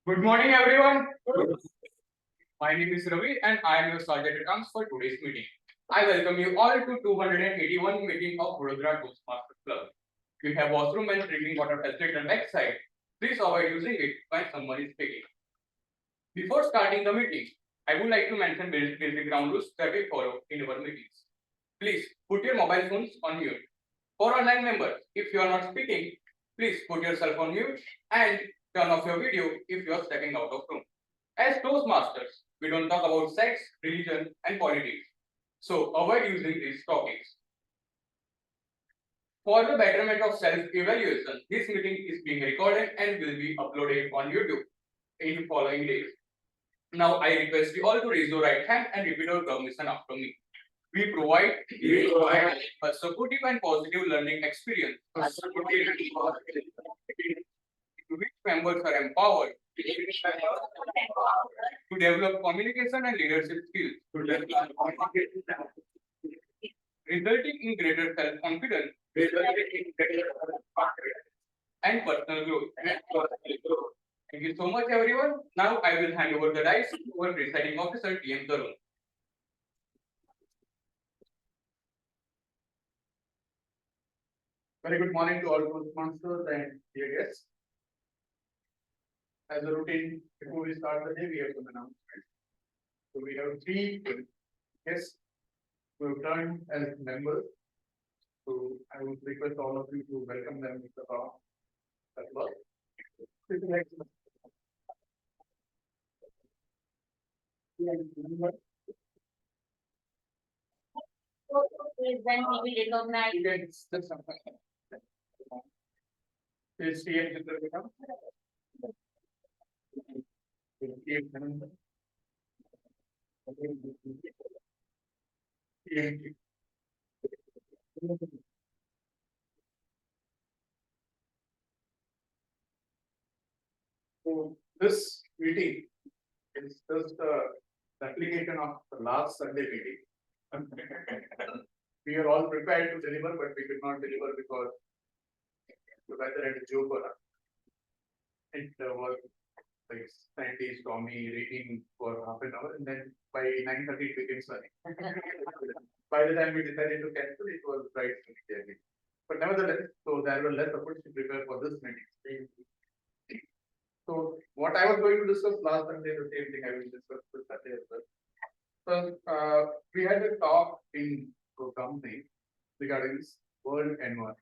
Good morning, everyone. My name is Ravi, and I am your Sergeant at Arms for today's meeting. I welcome you all to 281 meeting of Vadodara Toastmasters Club. We have washroom and drinking water facility on back side. Please avoid using it when someone is speaking. Before starting the meeting, I would like to mention basic ground rules that we follow in our meetings. Please put your mobile phones on mute. For online members, if you are not speaking, please put yourself on mute and turn off your video if you are stepping out of room. As Toastmasters, we don't talk about sex, religion, and politics. So avoid using these topics. For the betterment of self-evaluation, this meeting is being recorded and will be uploaded on YouTube in following days. Now I request you all to raise your right hand and repeat your permission after me. We provide a supportive and positive learning experience to which members are empowered to develop communication and leadership skills, resulting in greater self-confidence and personal growth. Thank you so much, everyone. Now I will hand over the dice to our presiding officer, TM Tarun. Very good morning to all Toastmasters and dear guests. As a routine, before we start the day, we have some announcements. So we have 3 guests who have joined as members. So I would request all of you to welcome them with the power as well. Then we will recognize. Is TM Chitrabhika? TM Dhananda? TM. So this meeting is just a replication of the last Sunday meeting. We are all prepared to deliver, but we could not deliver because the weather had a joke on us. It was like slightly stormy, raining for half an hour, and then by 9:30 it became sunny. By the time we decided to cancel, it was bright sunny again. But nevertheless, so there were less efforts to prepare for this meeting. So what I was going to discuss last Sunday, the same thing I will discuss this Sunday as well. So we had a talk in program regarding this World Environment.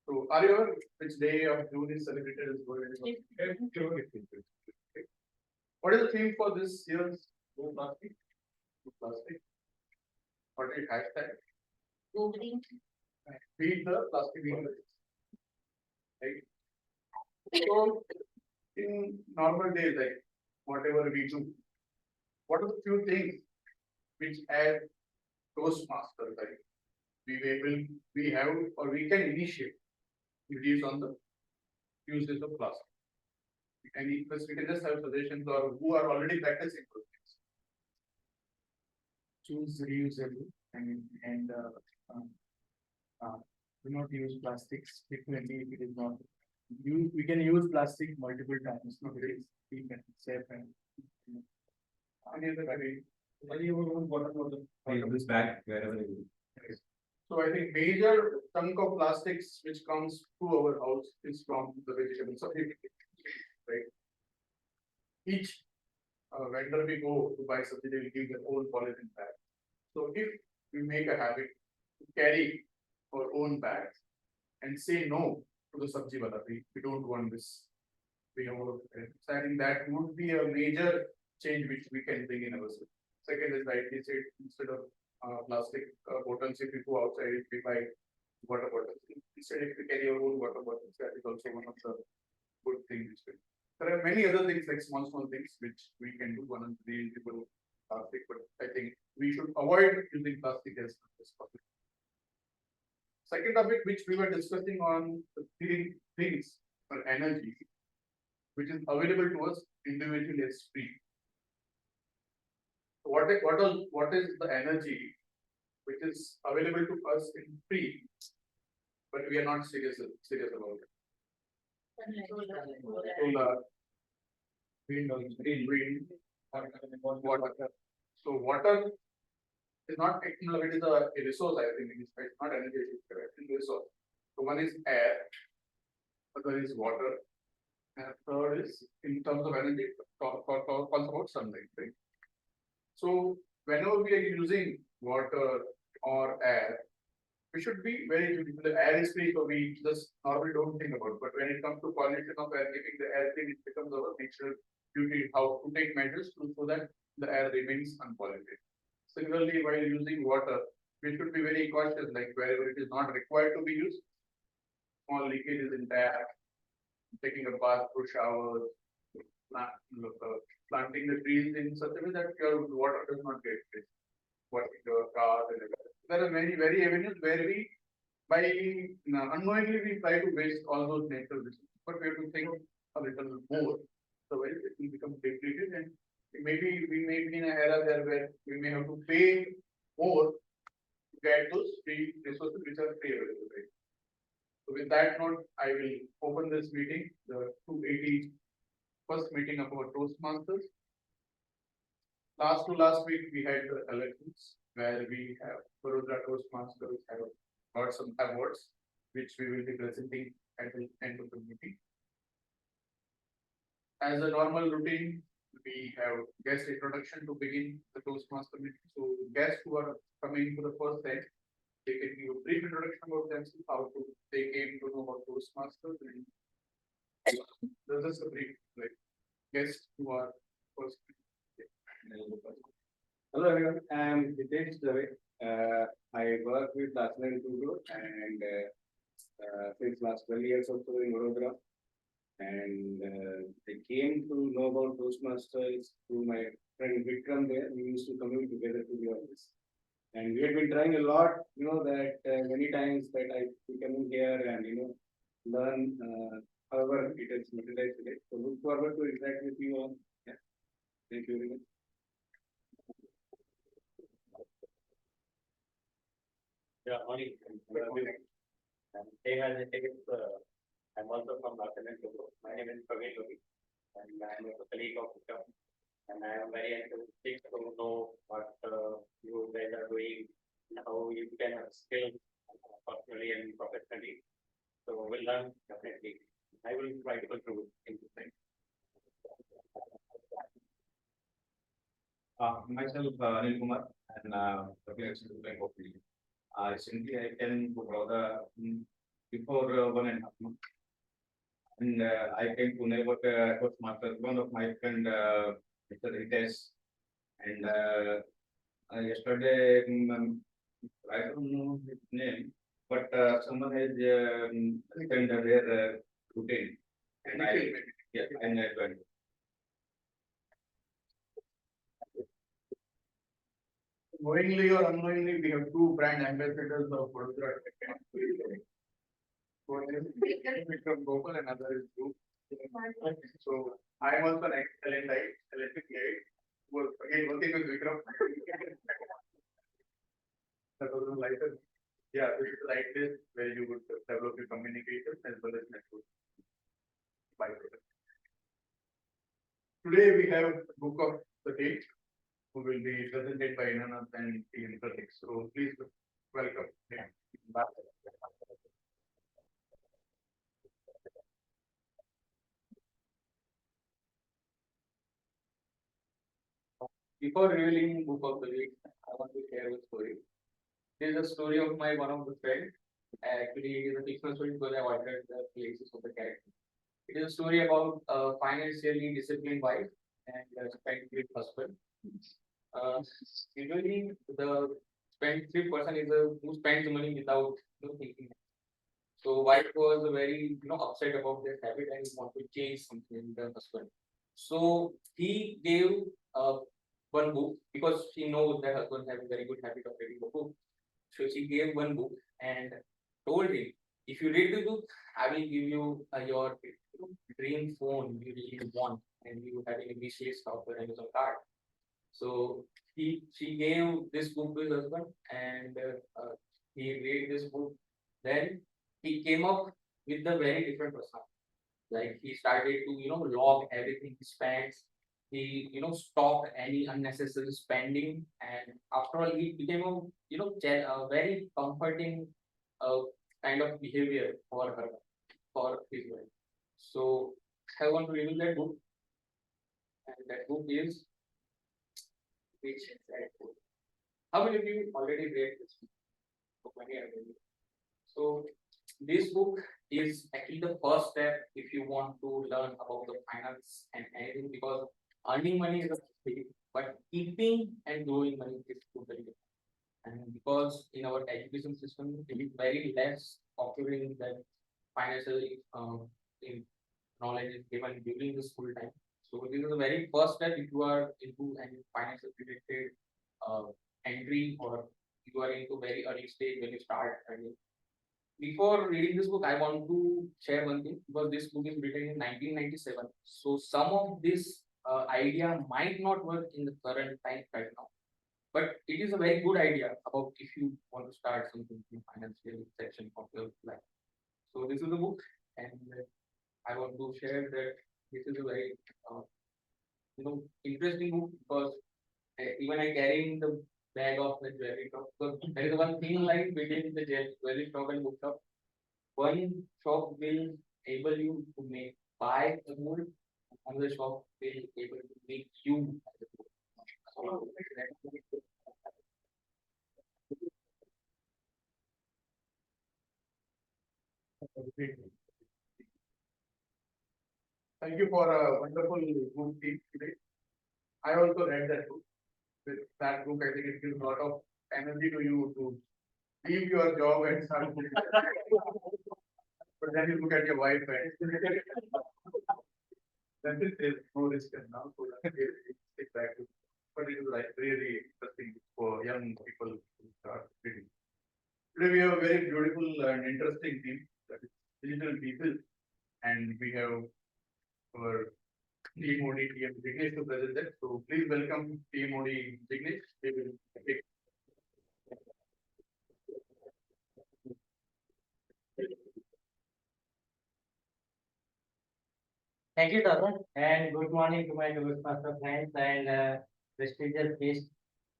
So are you aware which day of June is celebrated as World Environment? What is the theme for this year's No Plastic? No Plastic. What is hashtag? Go green. Beat the plastic ignorance. Right? So in normal days, like whatever we do, what are the few things which as Toastmasters, like we have or we can initiate reduce on the uses of plastic. And we can just have suggestions or who are already practicing those things. Choose reusable and do not use plastics frequently if it is not. We can use plastic multiple times. No, it is cheap and safe and. Any other way? This bag wherever you So I think major chunk of plastics which comes to our house is from the vegetable supply, right? Each vendor we go to buy something, they will give their own polythene bag. So if we make a habit to carry our own bags and say no to the sabji wala, we don't want this. So I think that would be a major change which we can bring in ourselves. Second is rightly said, instead of plastic bottles, if we go outside, if we buy water bottles. Instead, if we carry our own water bottles, that is also one of the good things. There are many other things like small things which we can do. One is reusable plastic, but I think we should avoid using plastic as much as possible. Second topic which we were discussing on the three things for energy, which is available to us individually as free. What is the energy which is available to us in free, but we are not serious about it? Solar, Wind also. wind, water. So water is not, it is a resource, I think, it's not energy, it's a resource. So one is air, other is water, and third is in terms of energy, talk about sunlight, right? So whenever we are using water or air, we should be very, the air is free, so we just normally don't think about, but when it comes to pollution of air, keeping the air clean, it becomes our natural duty, how to take measures so that the air remains unpolluted. Similarly, while using water, we should be very cautious, like wherever it is not required to be used, small leakages in tap, taking a bath through showers, planting the trees in such a way that your water does not get wasted, washing your cars and everything. There are many very avenues where we, by unknowingly, we try to waste all those natural resources, but we have to think a little more. Otherwise, it will become depleted, and maybe we may be in an era there where we may have to pay more to get those free resources which are free available. Right? So with that note, I will open this meeting, the 281st meeting of our Toastmasters. Last to last week, we had the elections where we have Baroda Toastmasters have got some awards, which we will be presenting at the end of the meeting. As a normal routine, we have guest introduction to begin the Toastmaster meeting. So guests who are coming for the first time, they can give a brief introduction about themselves, how to they came to know about Toastmasters, and this is a brief like guests who are first. Hello everyone, I am Hitesh Dave. I work with National Guru and since last 12 years or so in Vadodara. And I came to know about Toastmasters through my friend Vikram there. We used to commute together to the office. And we had been trying a lot, that many times that I come in here and, learn, however it is materialized today. So look forward to interact with you all. Yeah. Thank you very much. Yeah, morning. Same as I take it, I'm also from Northern Guru. My name is Praveen Lohi, and I am a colleague of Vikram. And I am very enthusiastic to know what you guys are doing, and how you can upskill personally and professionally. So we'll learn definitely. I will try to contribute in this thing. Myself, Anil Kumar, and working as a bank officer. Recently, I came to Baroda before 1.5 months, and I came to know about Toastmasters. One of my friend, Mr. Hitesh, and yesterday, I don't know his name, but someone has sent their routine, and I joined. Knowingly or unknowingly, we have two brand ambassadors of Vadodara. One is Vikram Gopal, and another is Dhruv. So I am also an electric guide, who was again working with Vikram. That was a lighter. Yeah, this is like this where you would develop your communication as well as network. Today we have book of the day, who will be presented by none other than T.M. Pratik. So please welcome. Yeah. Before revealing book of the week, I want to share a story. This is a story of my one of the friend. Actually, it is a fictional story because I altered the places of the character. It is a story about a financially disciplined wife and a spendthrift husband. Usually, the spendthrift person is a who spends money without thinking. So wife was very upset about this habit and want to change something in the husband. So he gave one book because she knows that husband has a very good habit of reading a book. So she gave one book and told him, if you read the book, I will give you your dream phone you really want, and you having a wish list of the Amazon card. So she gave this book to his husband, and he read this book. Then he came up with a very different person. Like he started to, log everything he spends. He, stopped any unnecessary spending, and after all, it became a, a very comforting, uh, kind of behavior for her, for his wife. So I want to reveal that book, and that book is Rich Dad Poor. How many of you already read this book? Many have read it. So this book is actually the first step if you want to learn about the finance and anything, because earning money is a thing, but keeping and growing money is totally different. And because in our education system, it is very less occurring that financial in knowledge is given during the school time. So this is the very first step if you are into any financial related uh, entry, or you are into very early stage when you start earning. Before reading this book, I want to share one thing, because this book is written in 1997. So some of this idea might not work in the current time right now, but it is a very good idea about if you want to start something in financial section of your life. So this is the book, and I want to share that this is a very uh, interesting book, because even I carry in the bag of the jewelry shop. So there is one thing like between the jewelry shop and bookshop. One shop will able you to make buy a gold, another shop will able to make you buy the gold. So Thank you for a wonderful book team today. I also read that book. With that book, I think it gives a lot of energy to you to leave your job and start. But then you look at your wife and then there's no risk and now, so that they stick back to. But it is like really interesting for young people to start reading. Today we have a very beautiful and interesting team, that is digital people, and we have our team OD TM Vignesh to present it. So please welcome team OD Vignesh. They will take. Thank you, Tata, and good morning to my Toastmaster friends and prestigious guests.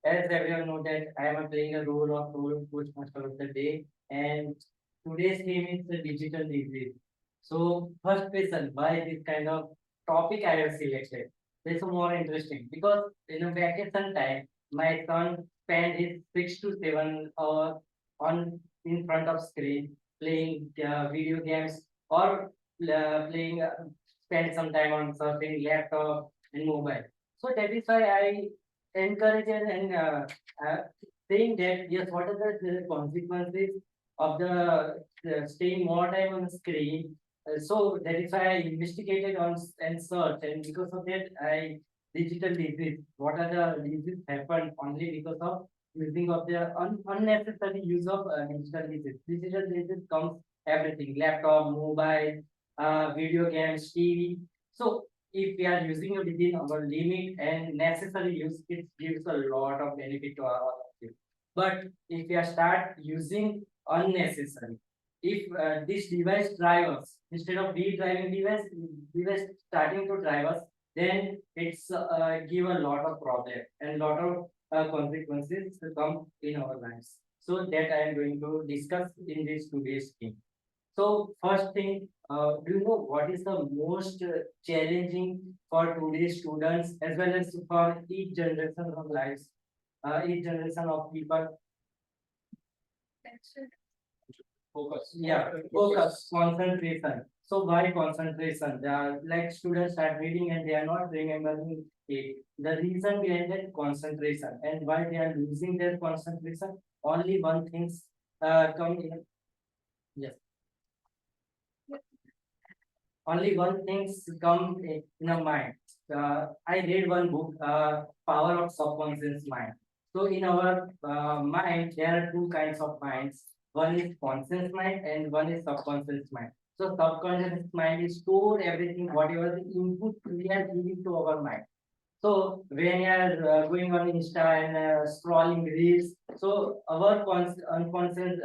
As everyone knows that I am playing a role of Toastmaster of the day, and today's theme is the digital disease. So first question, why this kind of topic I have selected? This is more interesting because in a vacation time, my son spent his 6 to 7 hours on in front of screen playing video games or playing spend some time on surfing, laptop, and mobile. So that is why I encourage and uh, saying that yes, what are the consequences of the staying more time on the screen? So that is why I investigated on and search, and because of that, I digital disease. What are the diseases happen only because of using of the unnecessary use of digital disease. Digital disease comes everything: laptop, mobile, video games, TV. So if we are using it within our limit and necessary use, it gives a lot of benefit to our life. But if we are start using unnecessary, if this device drive us instead of we driving device starting to drive us, then it's give a lot of problem and lot of consequences to come in our lives. So that I am going to discuss in this today's theme. So first thing, do you know what is the most challenging for today's students as well as for each generation of lives, each generation of people? focus. Yeah, focus, concentration. So why concentration? Like students start reading and they are not remembering it. The reason behind that concentration and why they are losing their concentration. Only one things come in. Yes. Only one things come in a mind. I read one book, Power of Subconscious Mind. So in our mind, there are two kinds of minds. One is conscious mind and one is subconscious mind. So subconscious mind is store everything, whatever the input we are giving to our mind. So when you are going on Insta and scrolling reels, so our unconscious,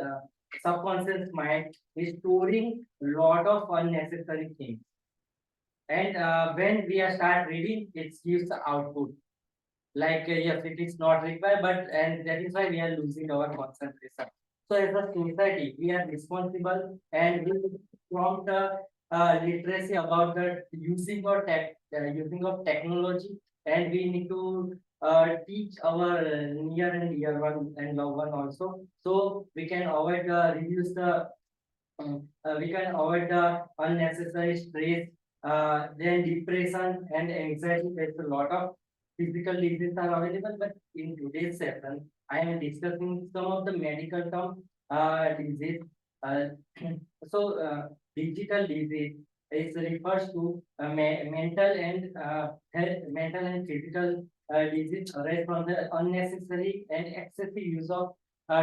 subconscious mind is storing lot of unnecessary things. And when we are start reading, it gives the output. Like yes, it is not required, but and that is why we are losing our concentration. So as a society, we are responsible and we prompt literacy about the using of technology, and we need to teach our near and dear one and loved one also, so we can avoid reduce the we can avoid the unnecessary stress, then depression and anxiety. There's a lot of physical diseases are available, but in today's session, I am discussing some of the medical term disease. Uh, digital disease is refers to mental and physical disease arise from the unnecessary and excessive use of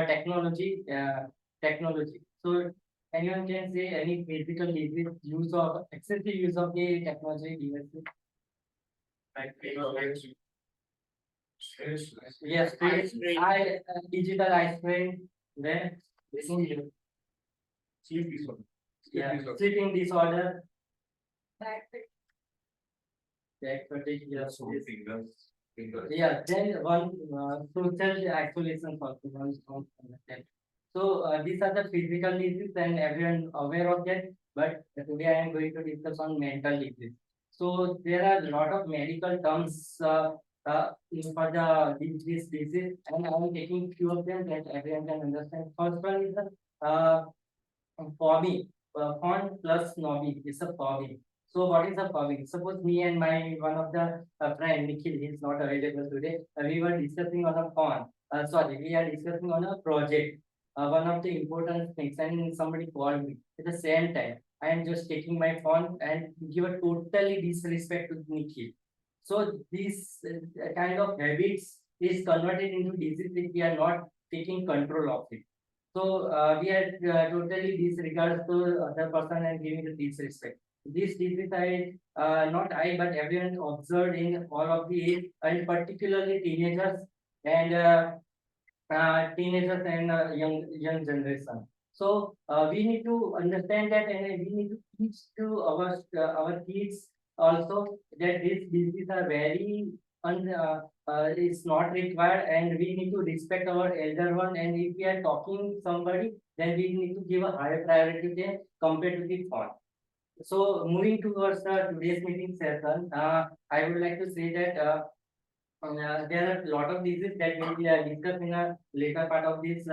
technology. So anyone can say any physical disease use of excessive use of the technology devices. Like, Yes, digital eye strain, then yeah, sleeping disorder, back fatigue, yes, yeah, then one social isolation also one is not understand. So these are the physical diseases and everyone aware of that. But today I am going to discuss on mental disease. So there are a lot of medical terms for this disease, and I am taking few of them that everyone can understand. First one is the fobbing. Font plus nobby is a fobbing. So what is a fobbing? Suppose me and my one of the friend Nikhil, he is not available today. We were discussing on a font. Sorry, we are discussing on a project. One of the important things, and somebody called me at the same time. I am just taking my phone and give a totally disrespect to Nikhil. So these kind of habits is converted into disease if we are not taking control of it. So we are totally disregard to other person and giving the disrespect. This disease I not I but everyone observed in all of the age, and particularly teenagers and young generation. So we need to understand that, and we need to teach to our kids also that these diseases are very is not required, and we need to respect our elder one. And if we are talking somebody, then we need to give a higher priority than compared to the phone. So moving towards today's meeting session, I would like to say that. There are a lot of diseases that will be discussed in a later part of this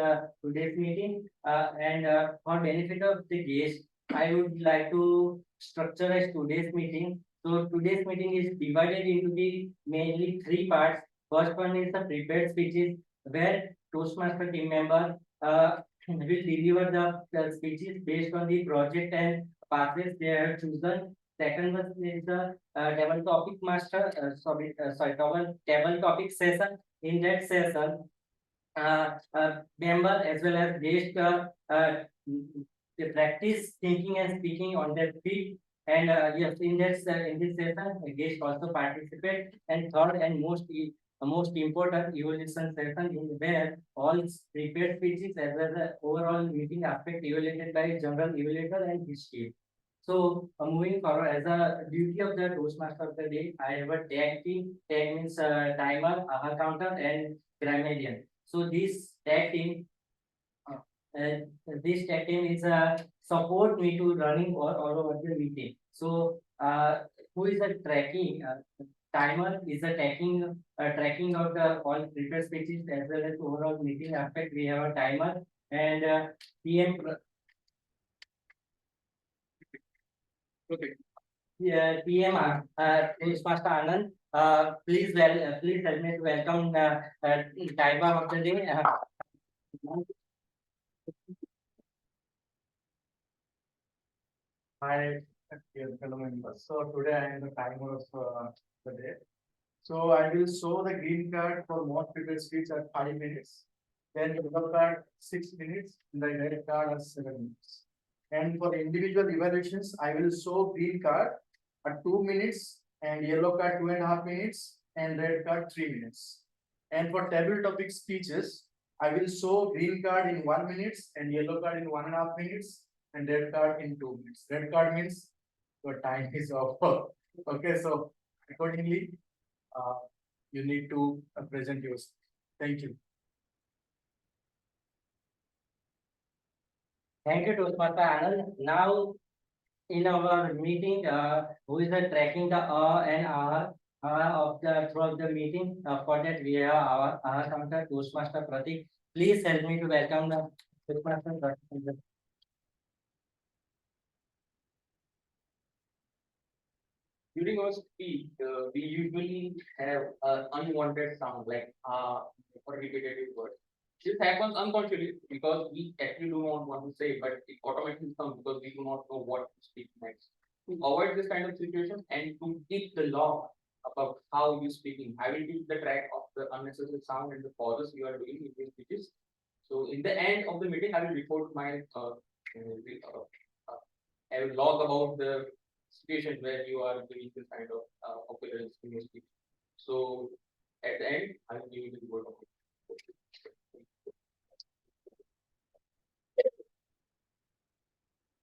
today's meeting. And for benefit of the guest, I would like to structure a today's meeting. So today's meeting is divided into the mainly three parts. First one is the prepared speeches, where Toastmaster team member will deliver the speeches based on the project and pathways they have chosen. Second one is the table topic master, table topic session. In that session, member as well as guest they practice thinking and speaking on their feet. And yes, in this session, a guest also participate. And third and most important evaluation session in where all prepared speeches as well as overall meeting aspect evaluated by general evaluator and his team. So moving forward, as a duty of the Toastmaster of the day, I have a tag team. Tag means timer, counter, and grammarian. So uh, uh, this tag team is support me to running all over the meeting. So who is the tracking? Timer is the tracking of the all prepared speeches as well as overall meeting aspect. We have a timer, and PM. Okay. Yeah, PM Toastmaster Anand, please help me to welcome timer of the day. Hi, dear fellow members. So today I am the timer of the day. So I will show the green card for most prepared speech at 5 minutes. Then yellow card 6 minutes, and the red card at 7 minutes. And for individual evaluations, I will show green card at 2 minutes and yellow card 2.5 minutes and red card 3 minutes. And for table topic speeches, I will show green card in 1 minute and yellow card in 1.5 minutes and red card in 2 minutes. Red card means your time is over. Okay, so accordingly, you need to present yours. Thank you. Thank you, Toastmaster Anand. Now, in our meeting, who is tracking the and of the throughout the meeting. For that, we have our counter Toastmaster Pratik. Please help me to welcome the Toastmaster Pratik. During our speech, we usually have unwanted sound like or repetitive words. This happens unconsciously because we actually do not want to say, but it automatically comes because we do not know what to speak next. To avoid this kind of situation and to keep the law about how you speaking, I will keep the track of the unnecessary sound and the pauses you are doing in these speeches. So in the end of the meeting, I will report my I will log about the situation where you are doing this kind of occurrence in your speech. So at the end, I will give you the word of it.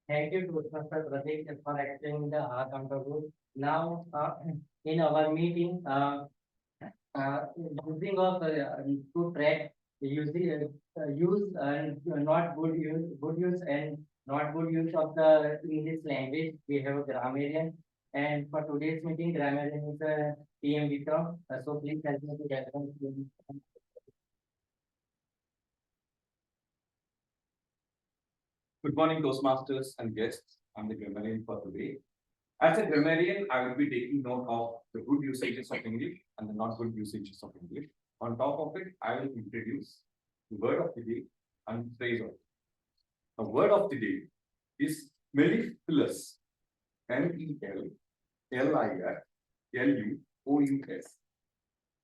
Thank you, Toastmaster Pratik, for explaining the counter group. Now, in our meeting, using of to track using use and not good use and not good use of the English language. We have a grammarian, and for today's meeting, grammarian is TM Vikram. So please help me to welcome him. Good morning, Toastmasters and guests. I'm the grammarian for today. As a grammarian, I will be taking note of the good usages of English and the not good usages of English. On top of it, I will introduce the word of the day and phrase of it. The word of the day is mellifluous. Mellifluous.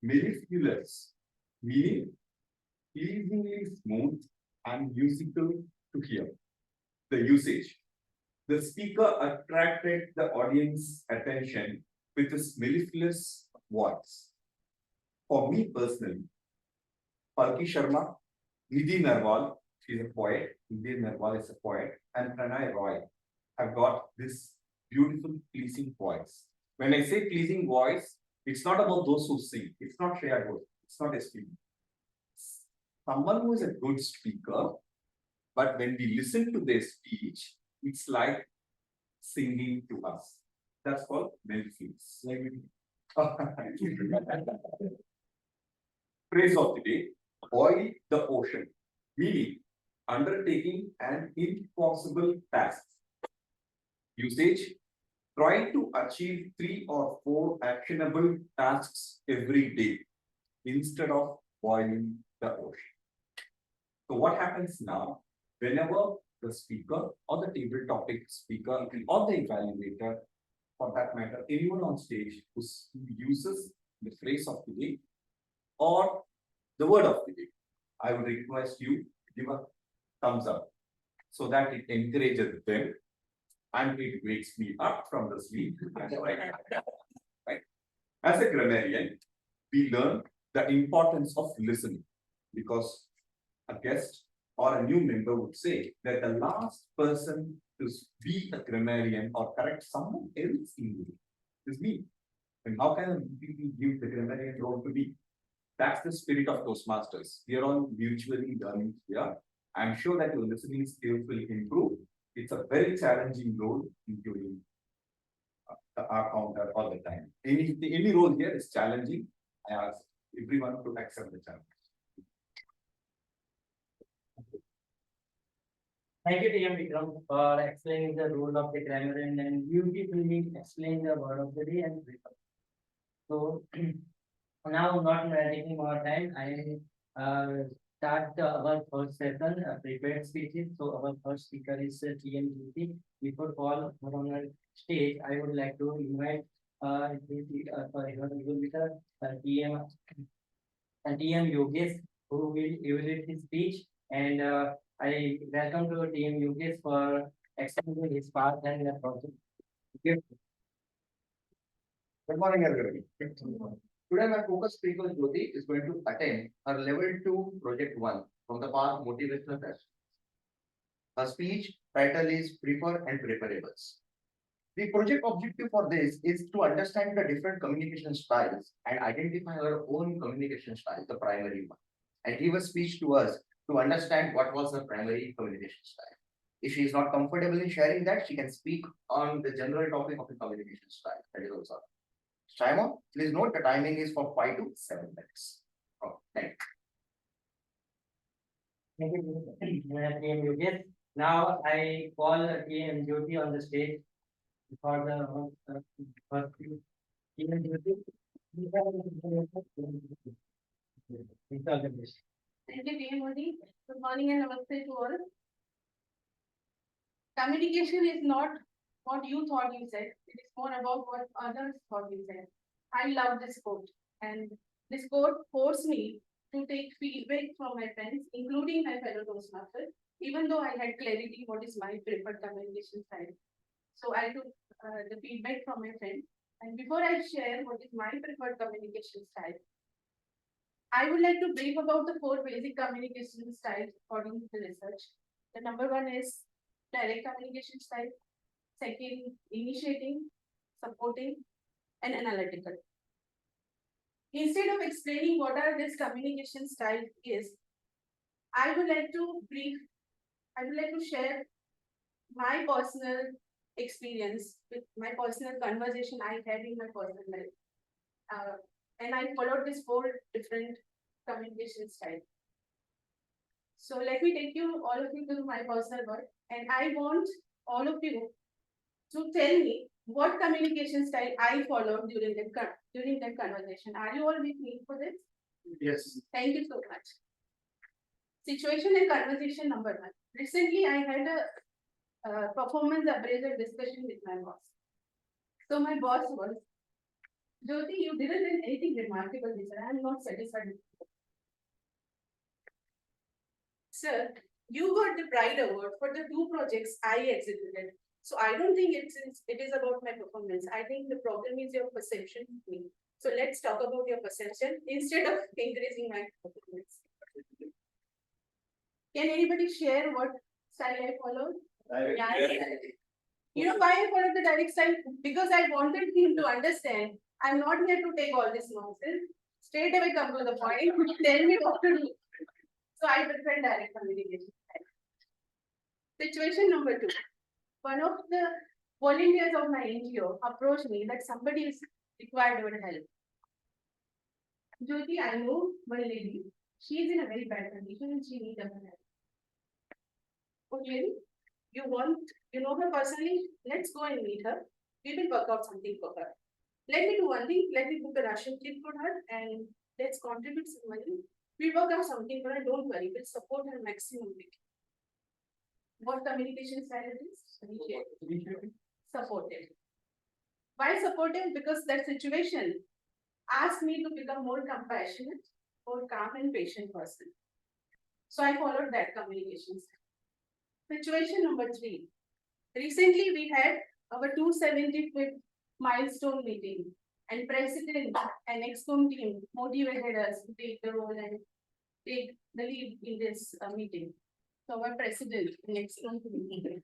Mellifluous, meaning pleasingly smooth and musical to hear. The usage. The speaker attracted the audience attention with his mellifluous voice. For me personally, Palki Sharma, Nidhi Narwal, she's a poet, Nidhi Narwal is a poet, and Pranay Roy have got this beautiful, pleasing voice. When I say pleasing voice, it's not about those who sing, it's not Shreya Ghosal, it's not a speaker. Someone who is a good speaker, but when we listen to their speech, it's like singing to us. That's called mellifluous. Phrase of the day, boil the ocean, meaning undertaking an impossible task. Usage, try to achieve 3 or 4 actionable tasks every day instead of boiling the ocean. So what happens now, whenever the speaker or the table topic speaker or the evaluator, for that matter, anyone on stage who uses the phrase of the day or the word of the day, I would request you to give a thumbs up so that it encourages them and it wakes me up from the sleep. Right? As a grammarian, we learn the importance of listening because a guest or a new member would say that the last person to be a grammarian or correct someone else in English is me. And how can people give the grammarian role to me? That's the spirit of Toastmasters. We are all mutually learning here. I'm sure that your listening skills will improve. It's a very challenging role, including our counter all the time. Any role here is challenging. I ask everyone to accept the challenge. Thank you, TM Vikram, for explaining the role of the grammarian and beautifully explain the word of the day and paper. So now, not taking more time, I start our first session, prepared speeches. So our first speaker is TM Jyoti. Before call her on the stage, I would like to invite sorry, her TM and TM Yogesh, who will evaluate his speech. And I welcome to TM Yogesh for explaining his part and the project. Good morning, everybody. Today, my focus speaker Jyoti is going to attend her level 2 project 1 from the past motivational test. Her speech title is Prefer and Preparables. The project objective for this is to understand the different communication styles and identify our own communication style, the primary one, and give a speech to us to understand what was the primary communication style. If she is not comfortable in sharing that, she can speak on the general topic of the communication style. That is also. Shimon, please note the timing is for 5 to 7 minutes. Oh, thank you. Thank you, TM Yogesh. Now I call TM Jyoti on the stage for the first TM Jyoti. Please all the best. Thank you, PM Modi. Good morning and namaste to all. Communication is not what you thought you said. It is more about what others thought you said. I love this quote, and this quote forced me to take feedback from my friends, including my fellow Toastmasters, even though I had clarity what is my preferred communication style. So I took the feedback from my friend, and before I share what is my preferred communication style, I would like to brief about the 4 basic communication styles according to the research. The number 1 is direct communication style, second, initiating, supporting, and analytical. Instead of explaining what are this communication style is, I would like to share my personal experience with my personal conversation I had in my personal life. And I followed this 4 different communication styles. So let me take all of you to my personal world, and I want all of you to tell me what communication style I followed during that conversation. Are you all with me for this? Yes. Thank you so much. Situation and conversation number 1. Recently, I had a performance appraisal discussion with my boss. So my boss was, Jyoti, you didn't do anything remarkable this year. I am not satisfied with you. Sir, you got the Pride Award for the 2 projects I executed. So I don't think it is about my performance. I think the problem is your perception of me. So let's talk about your perception instead of increasing my performance. Can anybody share what style I followed? You know why I followed the direct style? Because I wanted him to understand I'm not here to take all this nonsense. Straight away come to the point, tell me what to do. So I prefer direct communication style. Situation number 2. One of the volunteers of my NGO approached me that somebody is required our help. Jyoti, I know one lady. She is in a very bad condition and she needs our help. Okay, you know her personally? Let's go and meet her. We will work out something for her. Let me do one thing. Let me book a Russian trip for her and let's contribute some money. We work out something for her. Don't worry. We'll support her maximum. What communication style it is? Supportive. Why supportive? Because that situation asked me to become more compassionate, more calm and patient person. So I followed that communication style. Situation number 3. Recently we had our 275th milestone meeting, and President and ExCom team motivated us to take the role and take the lead in this meeting. So our President and ExCom team.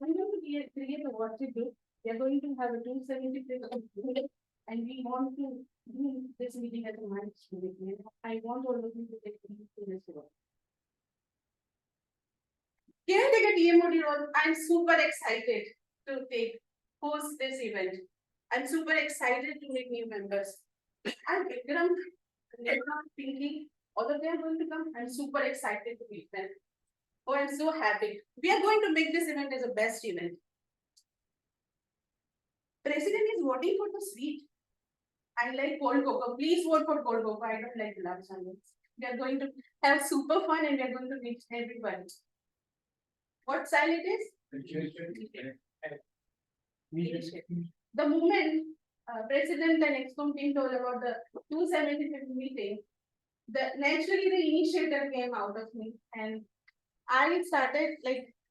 I'm going to create a what to do. We are going to have a 275th meeting, and we want to do this meeting as a milestone meeting. I want all of you to take this role. Can I take a TMOD role? I'm super excited to host this event. I'm super excited to meet new members. I'm Vikram, Nirma, Pinky, all of them are going to come. I'm super excited to meet them. Oh, I'm so happy. We are going to make this event as a best event. President is voting for the sweet. I like cold cocoa. Please vote for cold cocoa. I don't like gulab jamun. We are going to have super fun and we are going to meet everyone. What style it is? The moment President and ExCom team told about the 275th meeting, naturally the initiator came out of me, and I started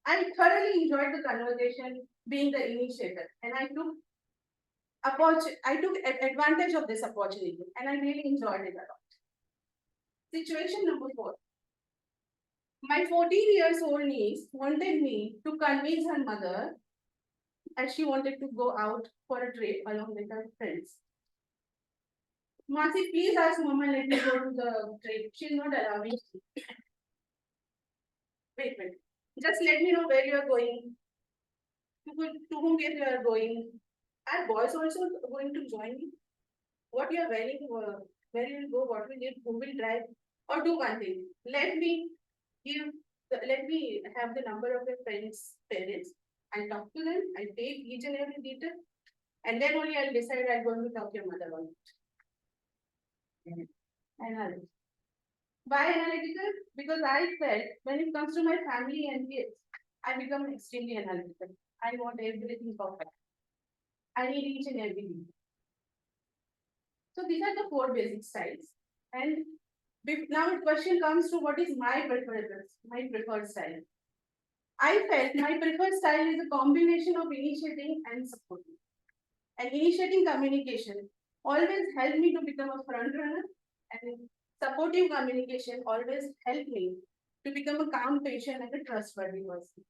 I thoroughly enjoyed the conversation being the initiator, and I took advantage of this opportunity, and I really enjoyed it a lot. Situation number 4. My 14 years old niece wanted me to convince her mother as she wanted to go out for a trip along with her friends. Masi, please ask Mama, let me go to the trip. She's not allowing me. Wait. Just let me know where you are going. To whom you are going. Are boys also going to join you? What you are wearing, where you will go, what will you, who will drive? Or do one thing. Let me have the number of your friends' parents. I'll talk to them. I'll take each and every detail. And then only I'll decide I'm going to talk to your mother on it. Analytical. Why analytical? Because I felt when it comes to my family and kids, I become extremely analytical. I want everything perfect. I need each and every detail. So these are the 4 basic styles. And now the question comes to what is my preferred style. I felt my preferred style is a combination of initiating and supporting. And initiating communication always helped me to become a front runner, and supportive communication always helped me to become a calm patient and a trustworthy person.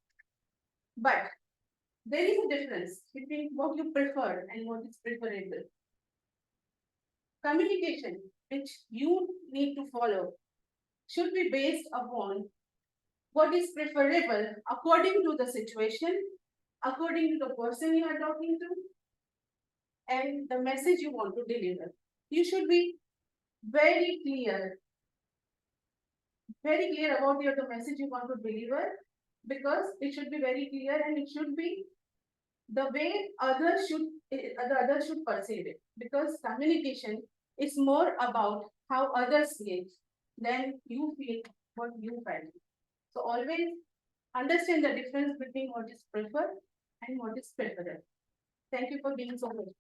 But there is a difference between what you prefer and what is preferable. Communication, which you need to follow, should be based upon what is preferable according to the situation, according to the person you are talking to, and the message you want to deliver. You should be very clear about the message you want to deliver, because it should be very clear and it should be the way the others should perceive it, because communication is more about how others see it than you feel what you felt. So always understand the difference between what is preferred and what is preferred. Thank you for being so much.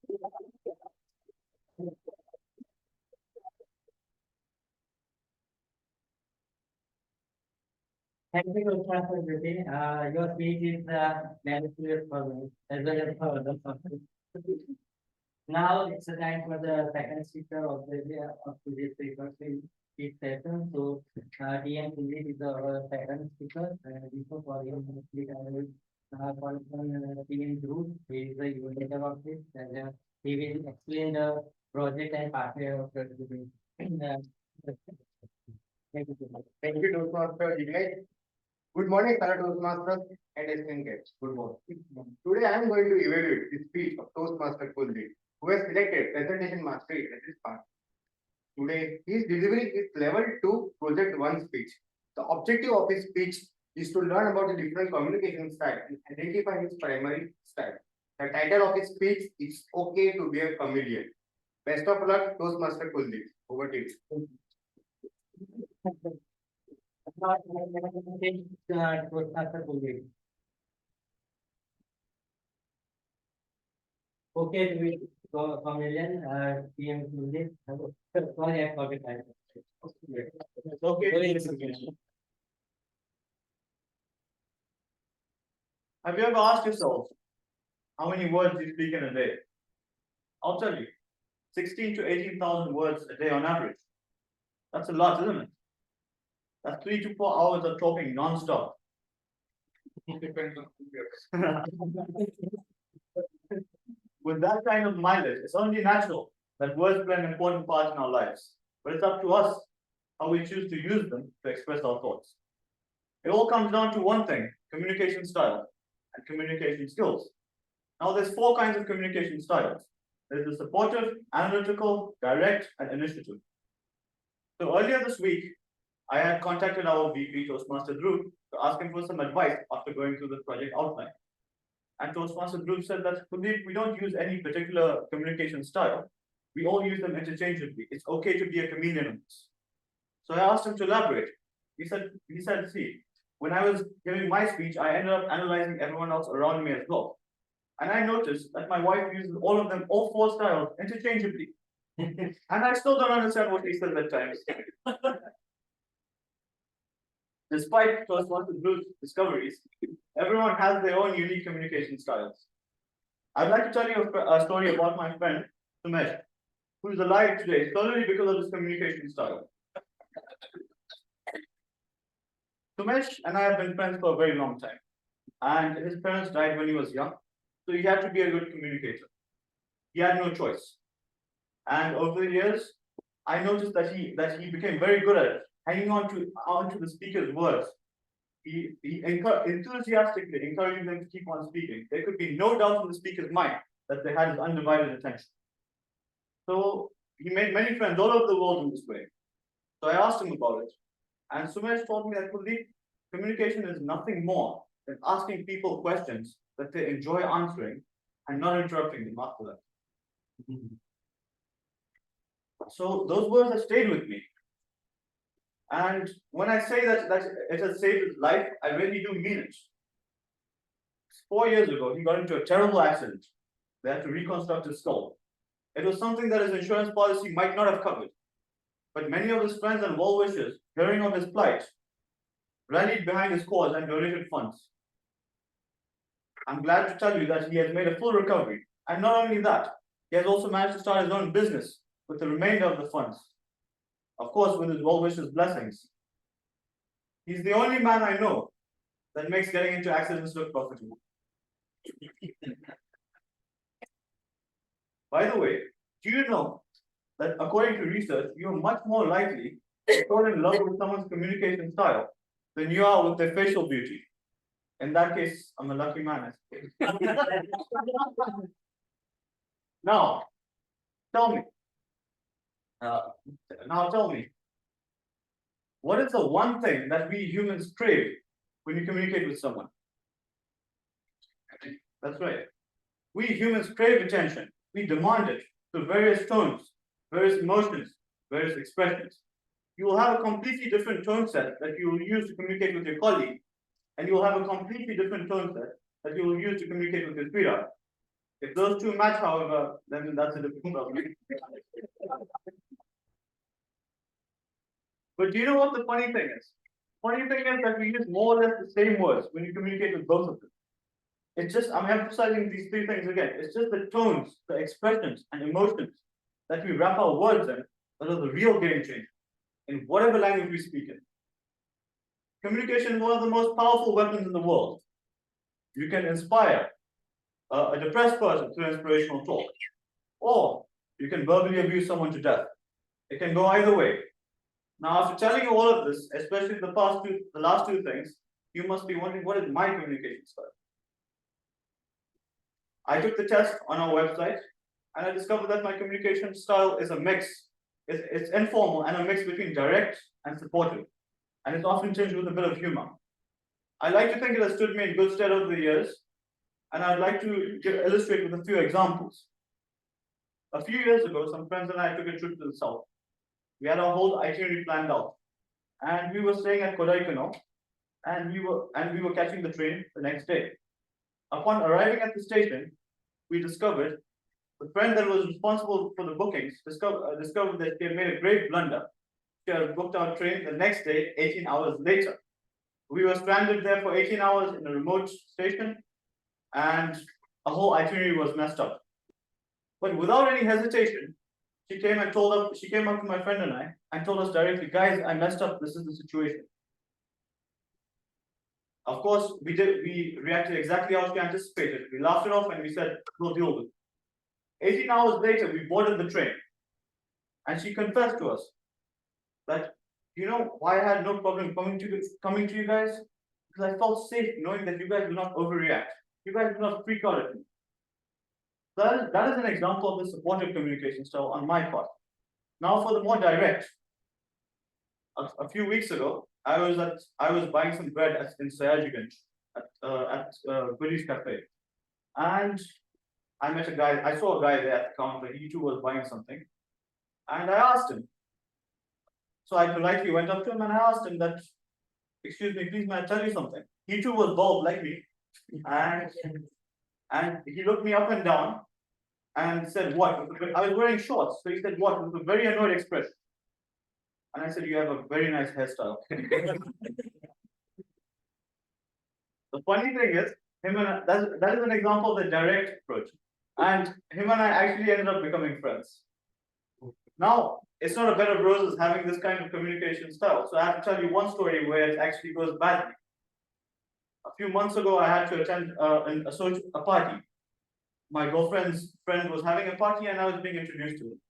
Thank you, Dr. Jyoti. Your speech is very clear for me as well as for others. Now it's the time for the second speaker of the day of today's speech session. So, TM Sunil is our second speaker. Before calling him to speak, I will call upon TM Group. He is the evaluator of this, and he will explain the project and pathway of the debate. Thank you so much. Thank you, Toastmaster Ignite. Good morning, fellow Toastmasters and esteemed guests. Good morning. Today I am going to evaluate the speech of Toastmaster Kuldeep, who has selected presentation mastery as his part. Today, he is delivering his level 2 project 1 speech. The objective of his speech is to learn about the different communication styles and identify his primary style. The title of his speech is Okay to be a Chameleon. Best of luck, Toastmaster Kuldeep. Over to you. Okay, we go Chameleon, TM Sunil. Sorry, I forgot. Okay. Have you ever asked yourself how many words you speak in a day? I'll tell you, 16 to 18,000 words a day on average. That's a lot, isn't it? That's 3 to 4 hours of talking non-stop. Depends on who you are. With that kind of mileage, it's only natural that words play an important part in our lives. But it's up to us how we choose to use them to express our thoughts. It all comes down to one thing: communication style and communication skills. Now, there's 4 kinds of communication styles. There's the supportive, analytical, direct, and initiative. So earlier this week, I had contacted our VP Toastmaster Dhruv to ask him for some advice after going through the project outline. And Toastmaster Dhruv said that we don't use any particular communication style. We all use them interchangeably. It's okay to be a chameleon in this. So I asked him to elaborate. He said, see, when I was giving my speech, I ended up analyzing everyone else around me as well. And I noticed that my wife uses all 4 styles interchangeably. And I still don't understand what he says at times. Despite Toastmaster Dhruv's discoveries, everyone has their own unique communication styles. I'd like to tell you a story about my friend, Sumesh, who is alive today solely because of his communication style. Sumesh and I have been friends for a very long time, and his parents died when he was young. So he had to be a good communicator. He had no choice. And over the years, I noticed that he became very good at it, hanging onto the speaker's words. He enthusiastically encouraging them to keep on speaking. There could be no doubt in the speaker's mind that they had his undivided attention. So he made many friends all over the world in this way. So I asked him about it, and Sumesh told me that Kuldeep, communication is nothing more than asking people questions that they enjoy answering and not interrupting them after that. So those words have stayed with me. And when I say that it has saved his life, I really do mean it. 4 years ago, he got into a terrible accident. They had to reconstruct his skull. It was something that his insurance policy might not have covered. But many of his friends and well-wishers, hearing of his plight, rallied behind his cause and donated funds. I'm glad to tell you that he has made a full recovery. And not only that, he has also managed to start his own business with the remainder of the funds. Of course, with his well-wishers' blessings. He's the only man I know that makes getting into accidents look profitable. By the way, do you know that according to research, you're much more likely to fall in love with someone's communication style than you are with their facial beauty? In that case, I'm a lucky man. Now, tell me. Now tell me, what is the one thing that we humans crave when you communicate with someone? That's right. We humans crave attention. We demand it through various tones, various emotions, various expressions. You will have a completely different tone set that you will use to communicate with your colleague, and you will have a completely different tone set that you will use to communicate with your sweetheart. If those two match, however, then that's a different problem. But do you know what the funny thing is? Funny thing is that we use more or less the same words when you communicate with both of them. It's just, I'm emphasizing these three things again. It's just the tones, the expressions, and emotions that we wrap our words in that are the real game changer in whatever language we speak in. Communication is one of the most powerful weapons in the world. You can inspire a depressed person through inspirational talk, or you can verbally abuse someone to death. It can go either way. Now, after telling you all of this, especially the last two things, you must be wondering, what is my communication style? I took the test on our website, and I discovered that my communication style is a mix. It's informal and a mix between direct and supportive, and it's often tinged with a bit of humor. I like to think it has stood me in good stead over the years, and I'd like to illustrate with a few examples. A few years ago, some friends and I took a trip to the south. We had our whole itinerary planned out, and we were staying at Kodaikanal, and we were catching the train the next day. Upon arriving at the station, we discovered the friend that was responsible for the bookings discovered that they had made a great blunder. She had booked our train the next day, 18 hours later. We were stranded there for 18 hours in a remote station, and a whole itinerary was messed up. But without any hesitation, she came up to my friend and I and told us directly, guys, I messed up, this is the situation. Of course, we reacted exactly how she anticipated. We laughed it off and we said, we'll deal with it. 18 hours later, we boarded the train. And she confessed to us that, you know why I had no problem coming to you guys? Because I felt safe knowing that you guys will not overreact. You guys will not freak out at me. That is an example of the supportive communication style on my part. Now for the more direct. A few weeks ago, I was buying some bread in Sayajiganj at British Cafe, and I met a guy. I saw a guy there at the counter. He too was buying something, and I asked him. So I politely went up to him and I asked him that, "Excuse me, please, may I tell you something?" He too was bald like me, and he looked me up and down and said, "What?" I was wearing shorts, so he said, "What?" with a very annoyed expression. And I said, "You have a very nice hairstyle." The funny thing is, that is an example of the direct approach. And him and I actually ended up becoming friends. Now, it's not a bed of roses having this kind of communication style. So I have to tell you one story where it actually goes badly. A few months ago, I had to attend a party. my girlfriend's friend was having a party and I was being introduced to him.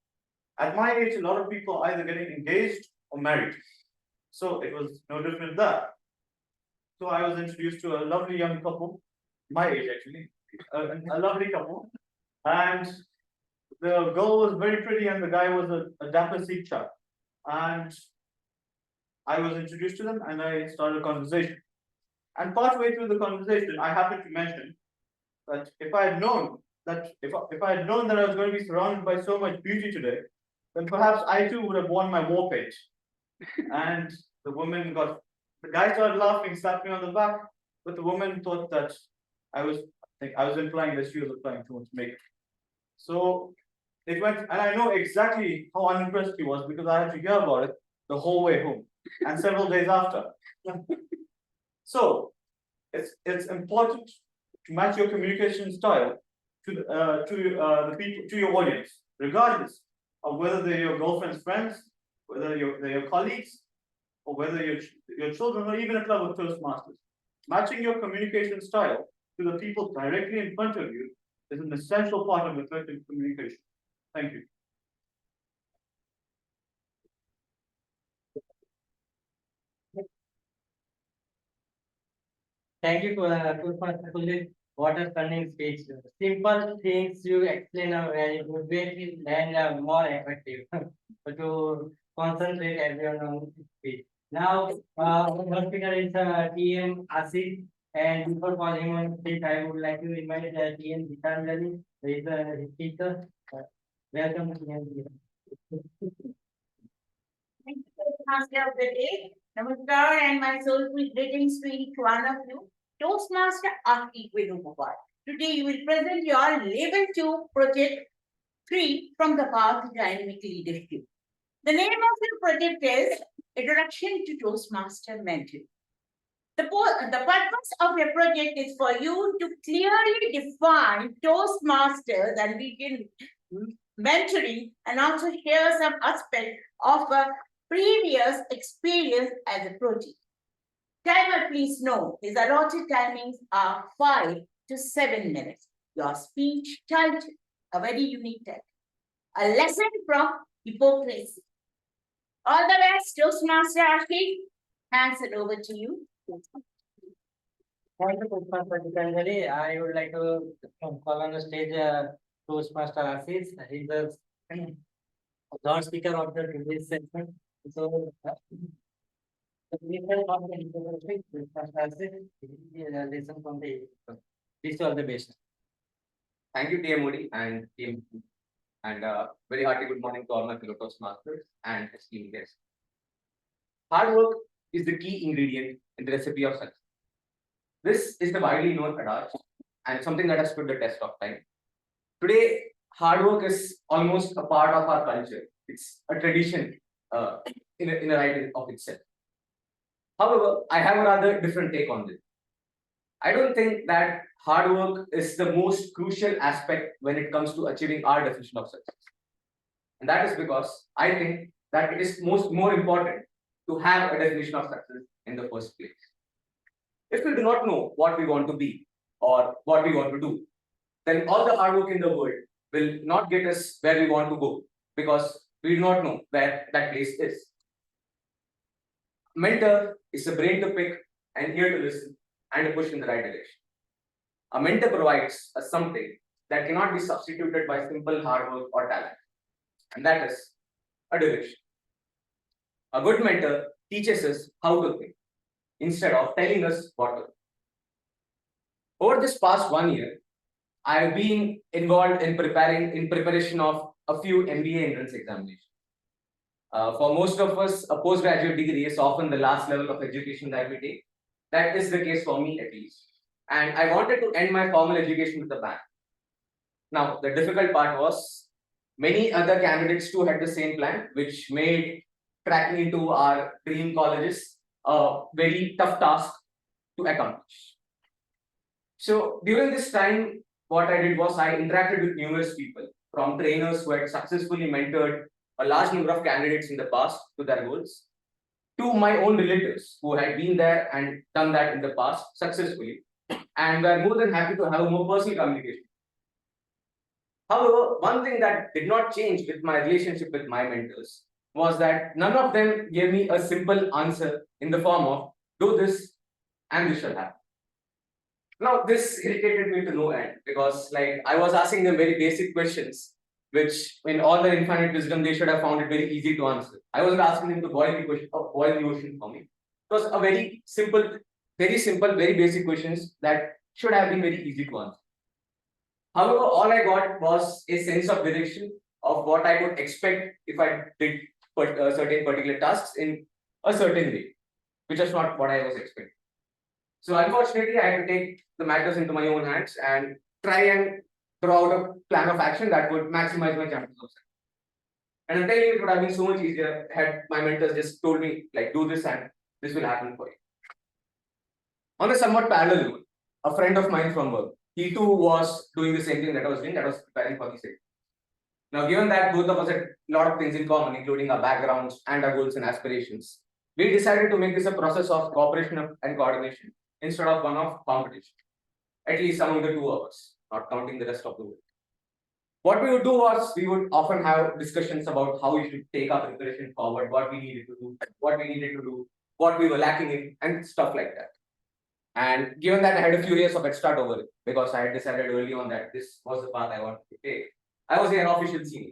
At my age, a lot of people are either getting engaged or married. So it was no different there. So I was introduced to a lovely young couple, my age actually, a lovely couple. And the girl was very pretty and the guy was a dapper Sikh chap. And I was introduced to them and I started a conversation. And partway through the conversation, I happened to mention that if I had known that if I had known that I was going to be surrounded by so much beauty today, then perhaps I too would have worn my war paint. And the guy started laughing, slapped me on the back, but the woman thought that I was implying that she was applying too much makeup. So it went, and I know exactly how unimpressed he was because I had to hear about it the whole way home and several days after. So it's important to match your communication style to the people, to your audience, regardless of whether they're your girlfriend's friends, whether they're your colleagues, or whether your children, or even a club of Toastmasters. Matching your communication style to the people directly in front of you is an essential part of effective communication. Thank you. Thank you, Master Kulil. What a stunning speech. Simple things you explain a very good way and more effective to concentrate everyone on the speech. Now, our speaker is TM Asif, and before calling him on stage, I would like to invite TM Gitanjali, who is the speaker. Welcome, TM. Thank you, Master of the Day. Namaskar and my soulful greetings to each one of you. Toastmaster Aki Vedumopal. Today you will present your Level 2 Project 3 from the Path to Dynamic Leadership. The name of your project is Introduction to Toastmaster Mentoring. The purpose of your project is for you to clearly define Toastmasters and begin mentoring and also share some aspect of a previous experience as a project. Timer, please know, his allotted timings are 5 to 7 minutes. Your speech title, a very unique title. A lesson from hypocrisy. All the best, Toastmaster Ashik. Hands it over to you. Thank you, Toastmaster Gitanjali. I would like to call on the stage Toastmaster Asif. He's the third speaker of the today's session. So, listen from the please all the best. Thank you, TM Modi and team, and very hearty good morning to all my fellow Toastmasters and esteemed guests. Hard work is the key ingredient in the recipe of success. This is the widely known adage and something that has stood the test of time. Today, hard work is almost a part of our culture. It's a tradition in a right of itself. However, I have a rather different take on this. I don't think that hard work is the most crucial aspect when it comes to achieving our definition of success. And that is because I think that it is more important to have a definition of success in the first place. If we do not know what we want to be or what we want to do, then all the hard work in the world will not get us where we want to go because we do not know where that place is. Mentor is a brain to pick and ear to listen and to push in the right direction. A mentor provides us something that cannot be substituted by simple hard work or talent, and that is a direction. A good mentor teaches us how to think instead of telling us what to think. Over this past 1 year, I have been involved in preparation of a few MBA entrance examinations. For most of us, a postgraduate degree is often the last level of education that we take. That is the case for me at least. And I wanted to end my formal education with a bang. Now, the difficult part was many other candidates too had the same plan, which made cracking into our dream colleges a very tough task to accomplish. So during this time, what I did was I interacted with numerous people, from trainers who had successfully mentored a large number of candidates in the past to their goals, to my own relatives who had been there and done that in the past successfully, and were more than happy to have a more personal communication. However, one thing that did not change with my relationship with my mentors was that none of them gave me a simple answer in the form of do this and this shall happen. Now, this irritated me to no end because, like, I was asking them very basic questions, which, in all their infinite wisdom, they should have found it very easy to answer. I wasn't asking them to boil the question, boil the ocean for me. It was a very simple, very basic questions that should have been very easy to answer. However, all I got was a sense of direction of what I would expect if I did certain particular tasks in a certain way, which is not what I was expecting. So unfortunately, I had to take the matters into my own hands and try and draw out a plan of action that would maximize my chances of success. And I'm telling you, it would have been so much easier had my mentors just told me, like, do this and this will happen for you. On a somewhat parallel note, a friend of mine from work, he too was doing the same thing that I was doing, that was preparing for the same. Now, given that both of us had a lot of things in common, including our backgrounds and our goals and aspirations, we decided to make this a process of cooperation and coordination instead of one of competition, at least among the two of us, not counting the rest of the world. What we would do was we would often have discussions about how we should take our preparation forward, what we needed to do, what we were lacking in, and stuff like that. And given that I had a few years of head start over it, because I had decided early on that this was the path I wanted to take, I was an official senior.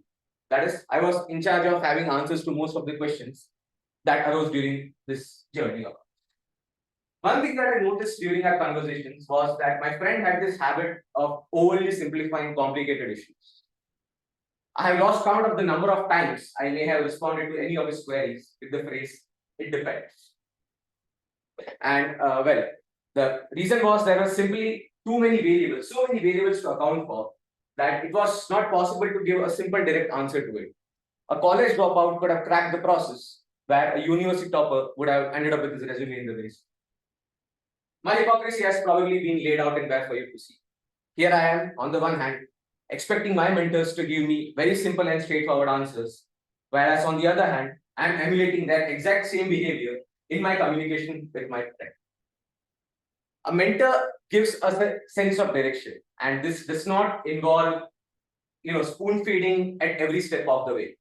That is, I was in charge of having answers to most of the questions that arose during this journey. One thing that I noticed during our conversations was that my friend had this habit of overly simplifying complicated issues. I have lost count of the number of times I may have responded to any of his queries with the phrase, it depends. And well, the reason was there were simply too many variables, so many variables to account for, that it was not possible to give a simple direct answer to it. A college dropout could have cracked the process, where a university topper would have ended up with his resume in the waste. My hypocrisy has probably been laid out in there for you to see. Here I am, on the one hand, expecting my mentors to give me very simple and straightforward answers, whereas on the other hand, I am emulating that exact same behavior in my communication with my friend. A mentor gives us a sense of direction, and this does not involve, spoon feeding at every step of the way.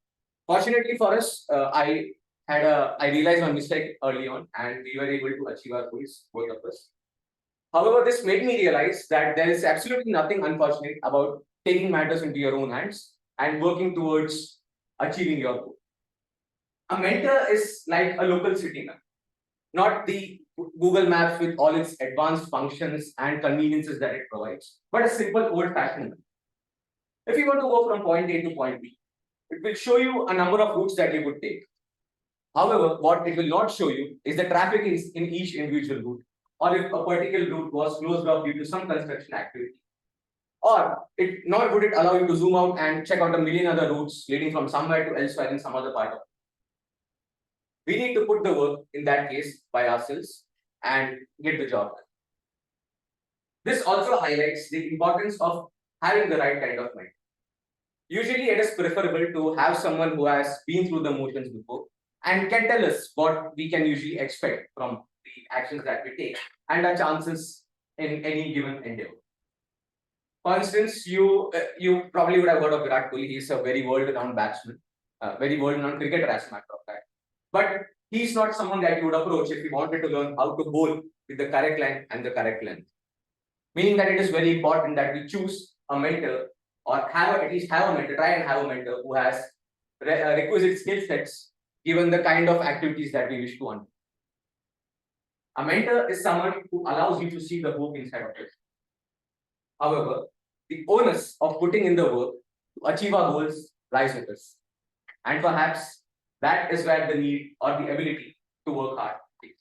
Fortunately for us, I realized my mistake early on, and we were able to achieve our goals, both of us. However, this made me realize that there is absolutely nothing unfortunate about taking matters into your own hands and working towards achieving your goal. A mentor is like a local city map, not the Google Maps with all its advanced functions and conveniences that it provides, but a simple old-fashioned map. If you want to go from point A to point B, it will show you a number of routes that you could take. However, what it will not show you is the traffic in each individual route, or if a particular route was closed off due to some construction activity. Or nor would it allow you to zoom out and check out a million other routes leading from somewhere to elsewhere in some other part of it. We need to put the work in that case by ourselves and get the job done. This also highlights the importance of having the right kind of mind. Usually, it is preferable to have someone who has been through the motions before and can tell us what we can usually expect from the actions that we take and our chances in any given endeavor. For instance, you probably would have heard of Virat Kohli. He's a very world-renowned batsman, very world-renowned cricketer as a matter of fact. But he's not someone that you would approach if you wanted to learn how to bowl with the correct line and the correct length. Meaning that it is very important that we choose a mentor or at least have a mentor, try and have a mentor who has requisite skill sets given the kind of activities that we wish to undertake. A mentor is someone who allows you to see the hope inside of it. However, the onus of putting in the work to achieve our goals lies with us. And perhaps that is where the need or the ability to work hard is.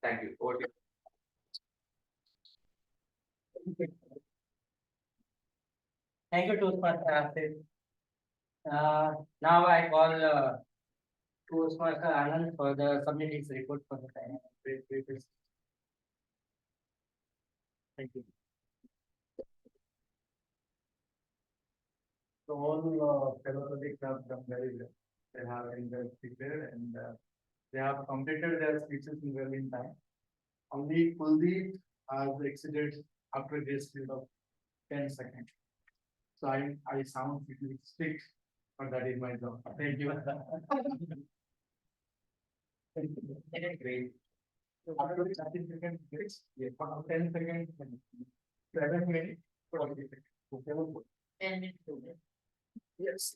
Thank you. Over to you. Thank you, Toastmaster Asif. Now I call Toastmaster Anand for the submitting his report for the time. Thank you. So all fellow colleagues have done very well. They have been well prepared and they have completed their speeches in well in time. Only Kuldeep has exceeded after a grace period of 10 seconds. So I sound little strict, but that is my job. Thank you. Great. So after 30 seconds, yes, yes, for 10 seconds, 7 minutes, 40 seconds. Okay, we'll put- 10 minutes. Yes.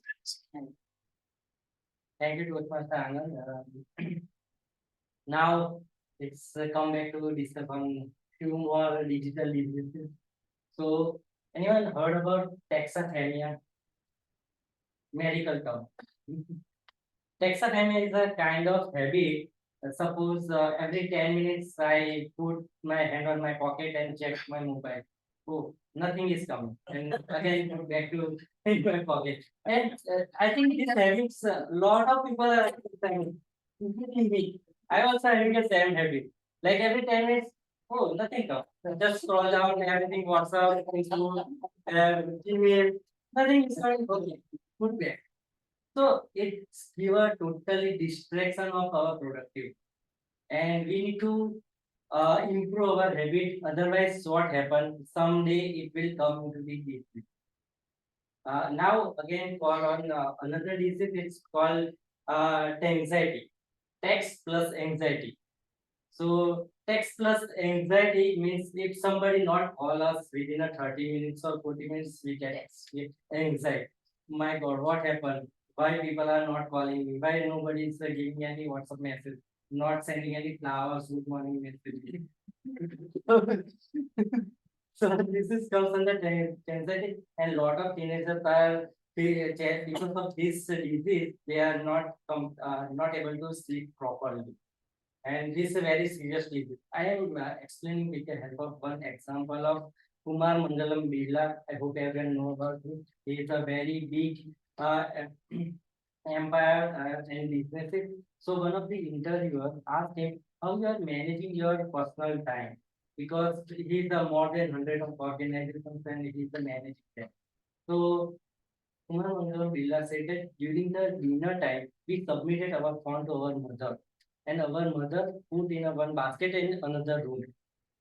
Thank you, Toastmaster Anand. Now, let's come back to discuss on few more digital diseases. So, anyone heard about taxonomia? Medical term. Taxonomia is a kind of habit. Suppose every 10 minutes I put my hand on my pocket and check my mobile. Oh, nothing is coming. And again, go back to in my pocket. And I think this habits, a lot of people are having, including me. I also having the same habit. Like every 10 minutes, oh, nothing comes. Just scroll down everything, WhatsApp, Facebook, Gmail, nothing is coming. Okay, put back. So it's give a totally distraction of our productivity. And we need to improve our habit. Otherwise, what happens? Someday it will come into the disease. Now again for on another disease, it's called anxiety. Text plus anxiety. So text plus anxiety means if somebody not call us within a 30 minutes or 40 minutes, we get anxiety. My God, what happened? Why people are not calling me? Why nobody is giving me any WhatsApp message? Not sending any flowers, good morning message. So this is comes under anxiety, and lot of teenagers are because of this disease, they are not able to sleep properly. And this is a very serious disease. I am explaining with the help of one example of Kumar Mangalam Birla. I hope everyone know about him. He is a very big empire and businesses. So one of the interviewers asked him how you are managing your personal time because he is the more than 100 of organizations and he is the managing them. So Kumar Mangalam Birla said that during the dinner time, we submitted our phone to our mother, and our mother put in a one basket in another room.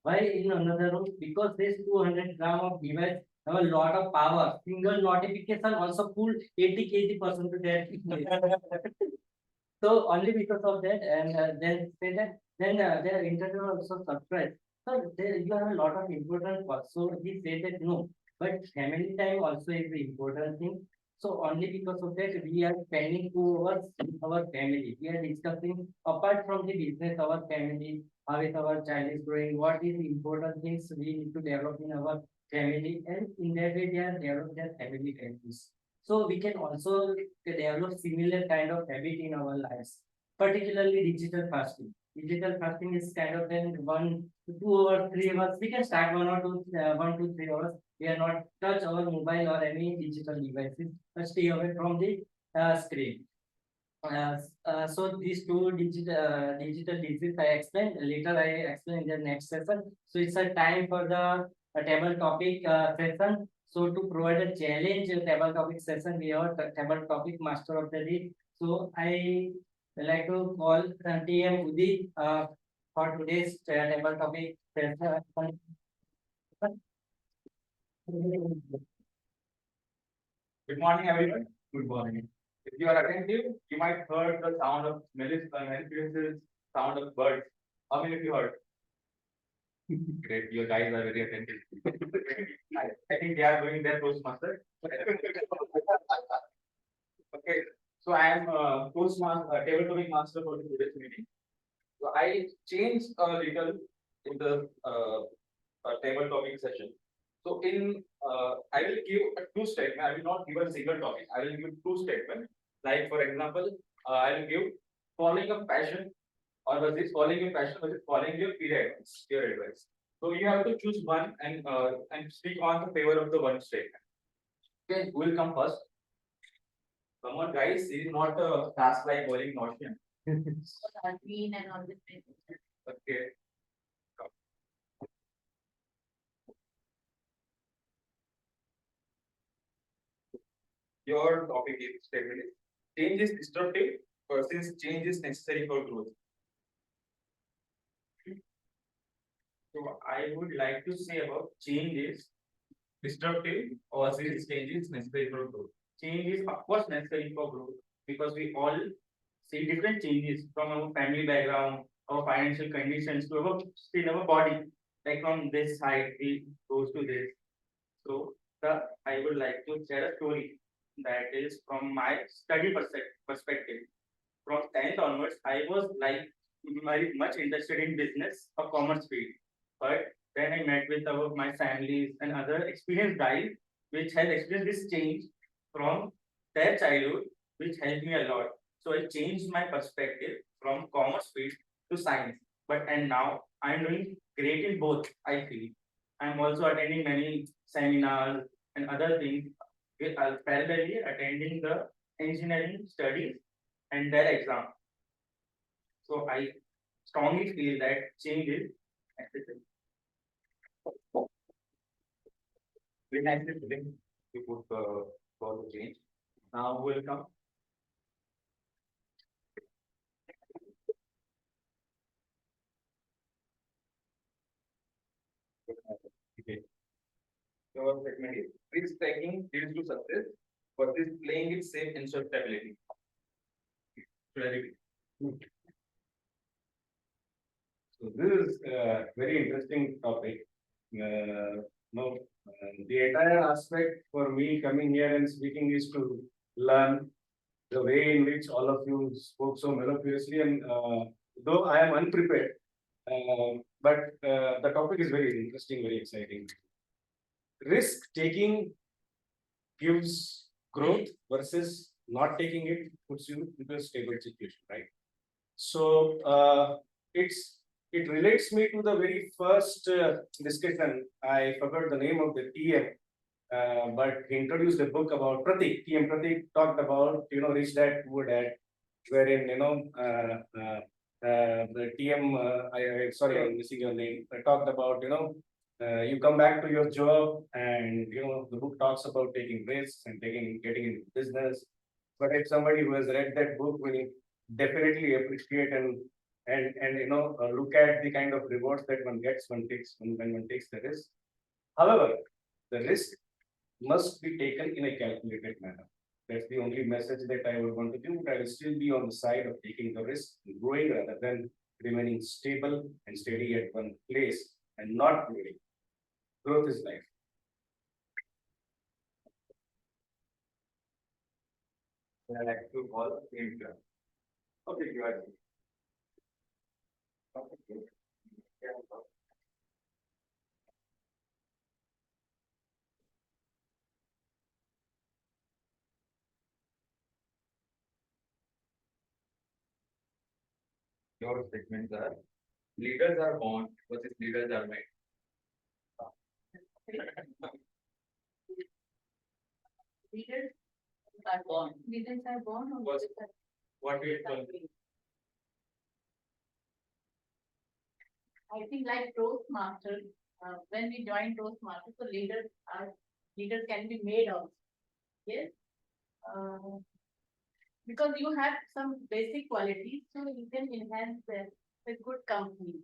Why in another room? Because this 200 gram of device have a lot of power. Single notification also pull 80 kg person to that. So only because of that, and then say that their interview also surprised. So there you have a lot of important work. So he said that no, but family time also is the important thing. So only because of that we are spending 2 hours with our family. We are discussing apart from the business, our family, how is our child is growing, what is the important things we need to develop in our family, and in that way they are develop their family values. So we can also develop similar kind of habit in our lives, particularly digital fasting. Digital fasting is kind of then 1 to 2 hours, 3 hours. We can start 1 to 3 hours. We are not touch our mobile or any digital devices, but stay away from the screen. So these two digital diseases I explained later. I explain in the next session. So it's a time for the table topic session. So to provide a challenge table topic session, we have a table topic master of the day. So I like to call TM Udit for today's table topic session. Good morning, everyone. Good morning. If you are attentive, you might heard the sound of Melissa's sound of birds. How many of you heard? Great, you guys are very attentive. I think they are doing their Toastmaster. Okay, so I am Toastmaster, table topic master for today's meeting. So I changed a little in the table topic session. So I will give a two statement. I will not give a single topic. I will give two statements. Like for example, I will give following a passion, or was it following your passion, was it following your peer advice? Peer advice. So you have to choose one and speak on the favor of the one statement. Okay, who will come first? Come on, guys. This is not a task like boiling notion. Green and all this. Okay. Your topic is statement is change is destructive versus change is necessary for growth. So I would like to say about change is disruptive or this change is necessary for growth? Change is of course necessary for growth because we all see different changes from our family background, our financial conditions to our still our body. Like from this height, it goes to this. So I would like to share a story that is from my study perspective. From 10th onwards, I was like very much interested in business or commerce field. But then I met with my families and other experienced guys, which has experienced this change from their childhood, which helped me a lot. So I changed my perspective from commerce field to science. But and now I'm doing great in both, I feel. I'm also attending many seminars and other things, parallelly attending the engineering studies and their exam. So I strongly feel that change is necessary. We have to bring to put for the change. Now welcome. Okay. Your segment is risk taking leads to success, but is playing it safe ensures stability. Clarity. So this is a very interesting topic. No, the entire aspect for me coming here and speaking is to learn the way in which all of you spoke so mellifluously, and though I am unprepared, but the topic is very interesting, very exciting. Risk taking gives growth versus not taking it puts you into a stable situation, right? So it relates me to the very first discussion. I forgot the name of the TM, but he introduced a book about Pratik. TM Pratik talked about Rich Dad Poor Dad, wherein the TM sorry, I'm missing your name. I talked about you come back to your job and the book talks about taking risks and getting into business. But if somebody who has read that book will definitely appreciate and look at the kind of rewards that one gets when one takes the risk. However, the risk must be taken in a calculated manner. That's the only message that I would want to give. I will still be on the side of taking the risk and growing rather than remaining stable and steady at one place and not growing. Growth is life. I like to call him. Okay, you are. Okay. Your statements are leaders are born versus leaders are made. Leaders are born. Leaders are born or What- leaders are What do you call made? I think like Toastmasters, when we join Toastmasters, so leaders can be made also. Yes. Because you have some basic qualities, so you can enhance the good company.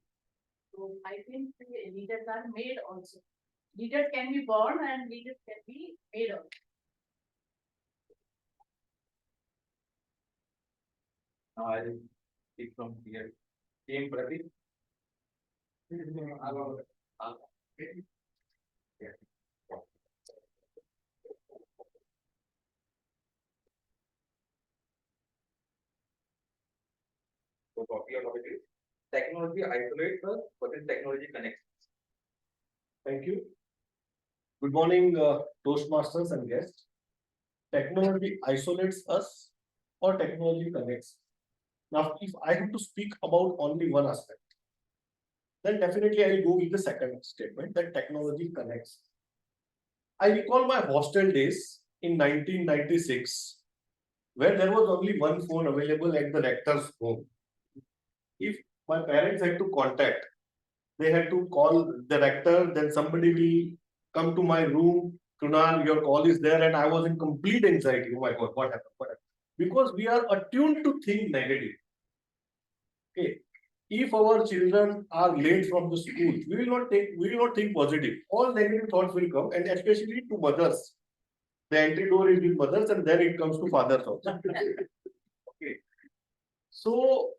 So I think the leaders are made also. Leaders can be born and leaders can be made also. I'll speak from here. Team Pratik. So topic of it is technology isolates us, but is technology connects us. Thank you. Good morning, Toastmasters and guests. Technology isolates us or technology connects. Now, if I have to speak about only one aspect, then definitely I will go with the second statement that technology connects. I recall my hostel days in 1996, where there was only one phone available at the rector's home. If my parents had to contact, they had to call the rector, then somebody will come to my room. Kunal, your call is there, and I was in complete anxiety. Oh my God, what happened? What happened? Because we are attuned to think negative. Okay. if our children are late from the school, we will not think positive. All negative thoughts will come, and especially to mothers. The entry door is with mothers, and then it comes to fathers also. Okay. So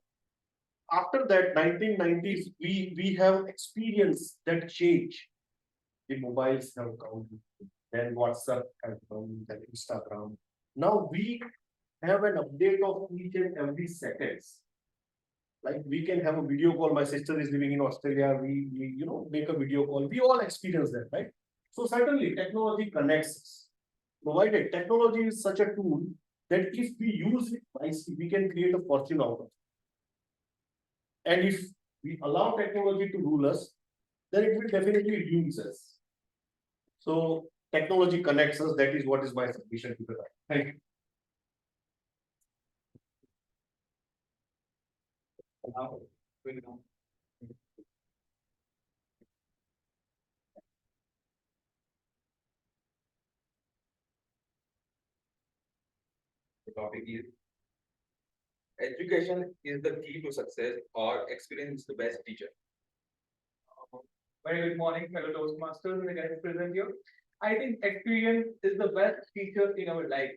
after that, 1990s, we have experienced that change. The mobiles have come, then WhatsApp has come, then Instagram. Now we have an update of each and every seconds. Like we can have a video call. My sister is living in Australia. We make a video call. We all experience that, right? So certainly technology connects us. Provided technology is such a tool that if we use it wisely, we can create a fortune out of it. And if we allow technology to rule us, then it will definitely use us. So technology connects us. That is what is my submission to the right. Thank you. Now, we know. The topic is education is the key to success or experience is the best teacher. Very good morning, fellow Toastmasters and the guys present here. I think experience is the best teacher in our life.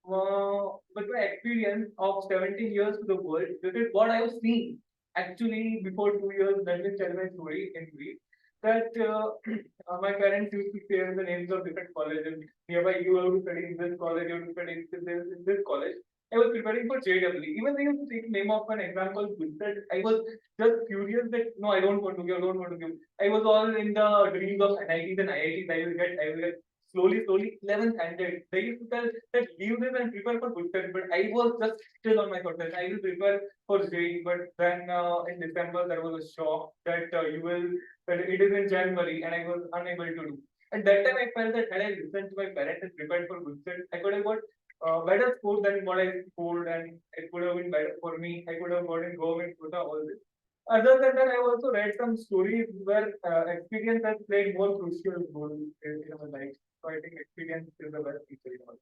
But my experience of 17 years to the world, this is what I have seen. Actually, before 2 years, let me tell my story in brief. That my parents used to share the names of different colleges. Nearby, you have to study in this college, you have to study in this college. I was preparing for JW. Even they used to take name of an exam called Gulfed. I was just curious that no, I don't want to give, I don't want to give. I was all in the dreams of NITs and IITs. I will get slowly 11th standard. They used to tell that leave this and prepare for good test, but I was just still on my thoughts. I will prepare for JEE, but then in December there was a shock that that it is in January and I was unable to do. At that time I felt that had I listened to my parents and prepared for good test, I could have got better score than what I scored, and it could have been better for me. I could have gotten government quota, all this. Other than that, I also read some stories where experience has played more crucial role in our life. So I think experience is the best teacher in our life.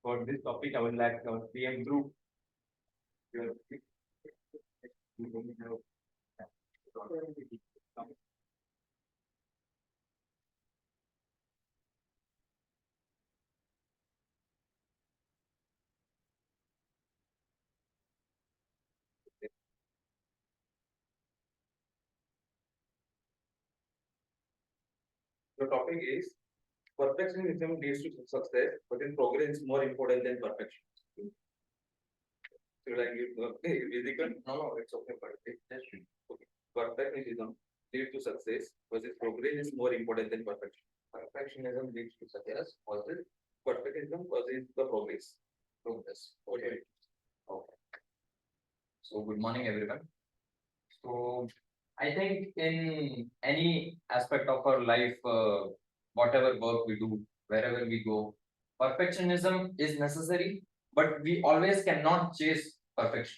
For this topic, I would like PM Group. The topic is perfectionism leads to success, but in progress is more important than perfection. So like physical, no, it's okay, but it's just okay. Perfectionism leads to success, but its progress is more important than perfection. Perfectionism leads to success, versus perfectionism causes the progress. Progress. Okay. Okay. So good morning, everyone. So I think in any aspect of our life, whatever work we do, wherever we go, perfectionism is necessary, but we always cannot chase perfection.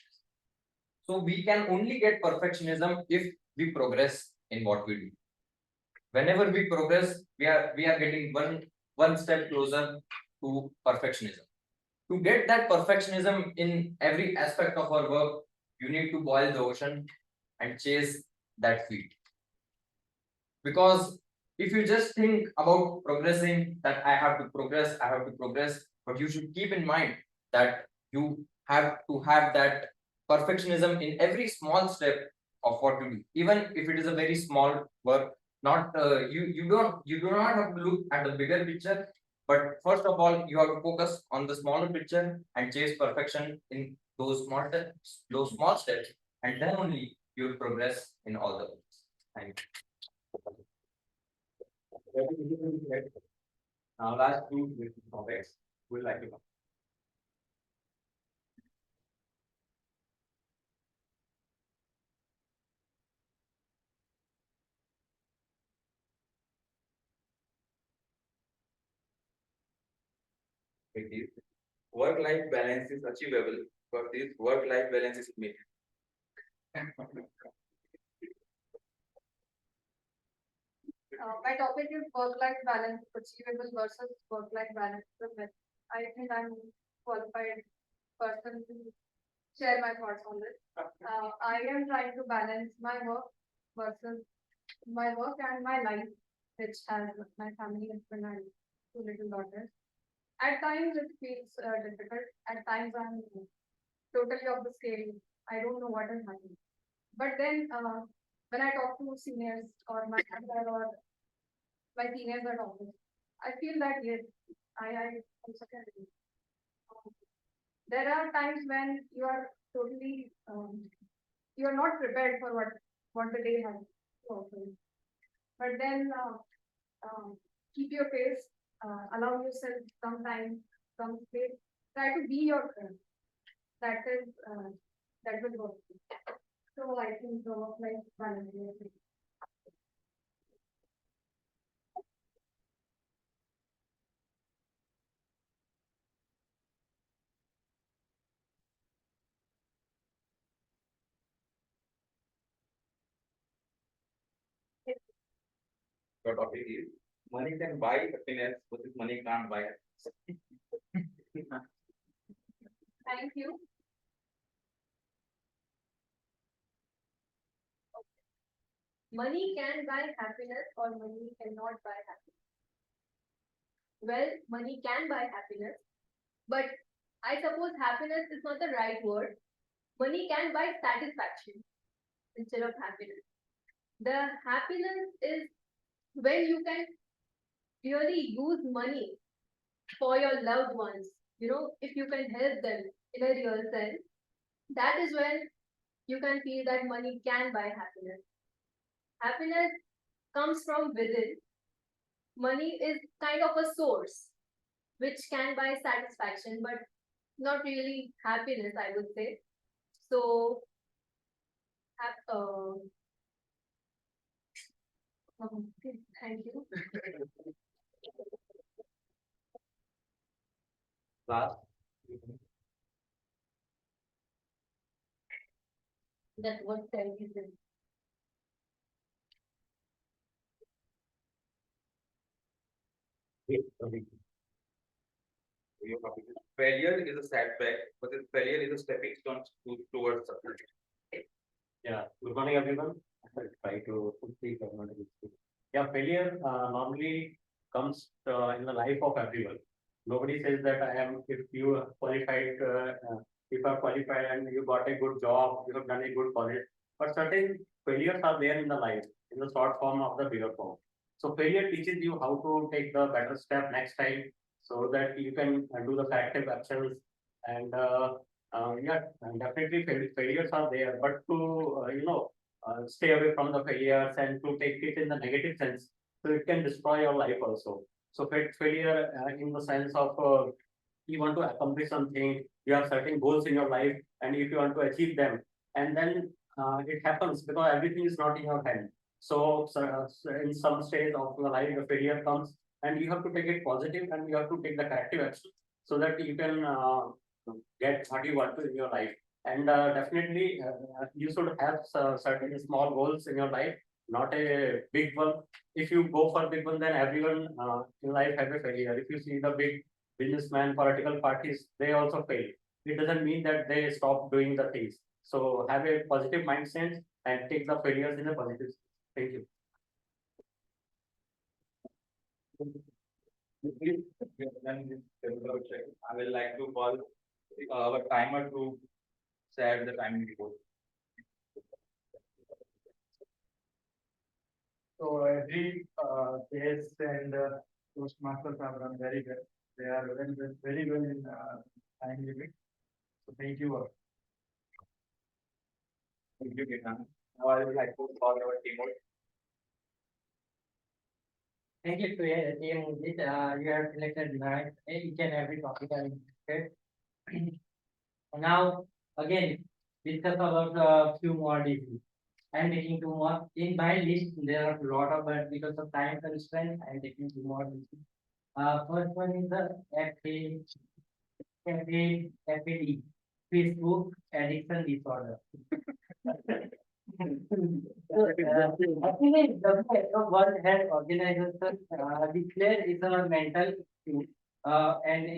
So we can only get perfectionism if we progress in what we do. Whenever we progress, we are getting one step closer to perfectionism. To get that perfectionism in every aspect of our work, you need to boil the ocean and chase that feat. Because if you just think about progressing, that I have to progress, but you should keep in mind that you have to have that perfectionism in every small step of what you do, even if it is a very small work. Not you do not have to look at the bigger picture, but first of all, you have to focus on the smaller picture and chase perfection in those small steps, and then only you will progress in all the ways. Thank you. Now, last two topics we'd like to. It is work-life balance is achievable, but this work-life balance is myth. My topic is work-life balance, achievable versus work-life balance. I think I'm qualified person to share my thoughts on this. I am trying to balance my work versus my work and my life, which has my family, husband and two little daughters. At times it feels difficult. At times I'm totally off the scale. I don't know what is happening. But then when I talk to seniors or my mother or my seniors at office, I feel that yes, I also can relate. There are times when you are totally you are not prepared for what the day has to offer. But then keep your pace, allow yourself some time, some space. Try to be your friend. That is that will work. So I think the work-life balance is very Your topic is money can buy happiness, but this money can't buy. Thank you. Money can buy happiness or money cannot buy happiness. Well, money can buy happiness, but I suppose happiness is not the right word. Money can buy satisfaction instead of happiness. The happiness is when you can really use money for your loved ones. You know, if you can help them in a real sense, that is when you can feel that money can buy happiness. Happiness comes from within. Money is kind of a source which can buy satisfaction, but not really happiness, I would say. So, okay, thank you. Last. That was television. Your topic is failure is a setback, but this failure is a stepping stone towards success. Yeah, good morning, everyone. I will try to speak. Yeah, failure normally comes in the life of everyone. Nobody says that I am, if you are qualified, if you are qualified and you got a good job, you have done a good college, but certain failures are there in the life, in the short form of the bigger form. So failure teaches you how to take the better step next time so that you can do the corrective actions and yeah, and definitely failures are there, but to stay away from the failures and to take it in the negative sense, so it can destroy your life also. So failure in the sense of you want to accomplish something, you have certain goals in your life, and if you want to achieve them, and then it happens because everything is not in your hand. So in some stage of your life, the failure comes, and you have to take it positive, and you have to take the corrective action so that you can get what you want to in your life. And definitely, you should have certain small goals in your life, not a big one. If you go for big one, then everyone in life have a failure. If you see the big businessman, political parties, they also fail. It doesn't mean that they stop doing the things. So have a positive mindset and take the failures in a positive. Thank you. I will like to call our timer to set the timing report. So every case and Toastmasters have done very well. They are very well in time limit. So thank you all. Thank you, Kiran. Now I would like to call our team. Thank you to team Mujit. You have selected right each and every topic I interested. Now, again, discuss about a few more diseases. I'm taking two more. In my list, there are a lot of, but because of time constraint, I'm taking two more diseases. First one is the FAD, Facebook addiction disorder. Actually, the World Health Organization declared it's a mental issue, and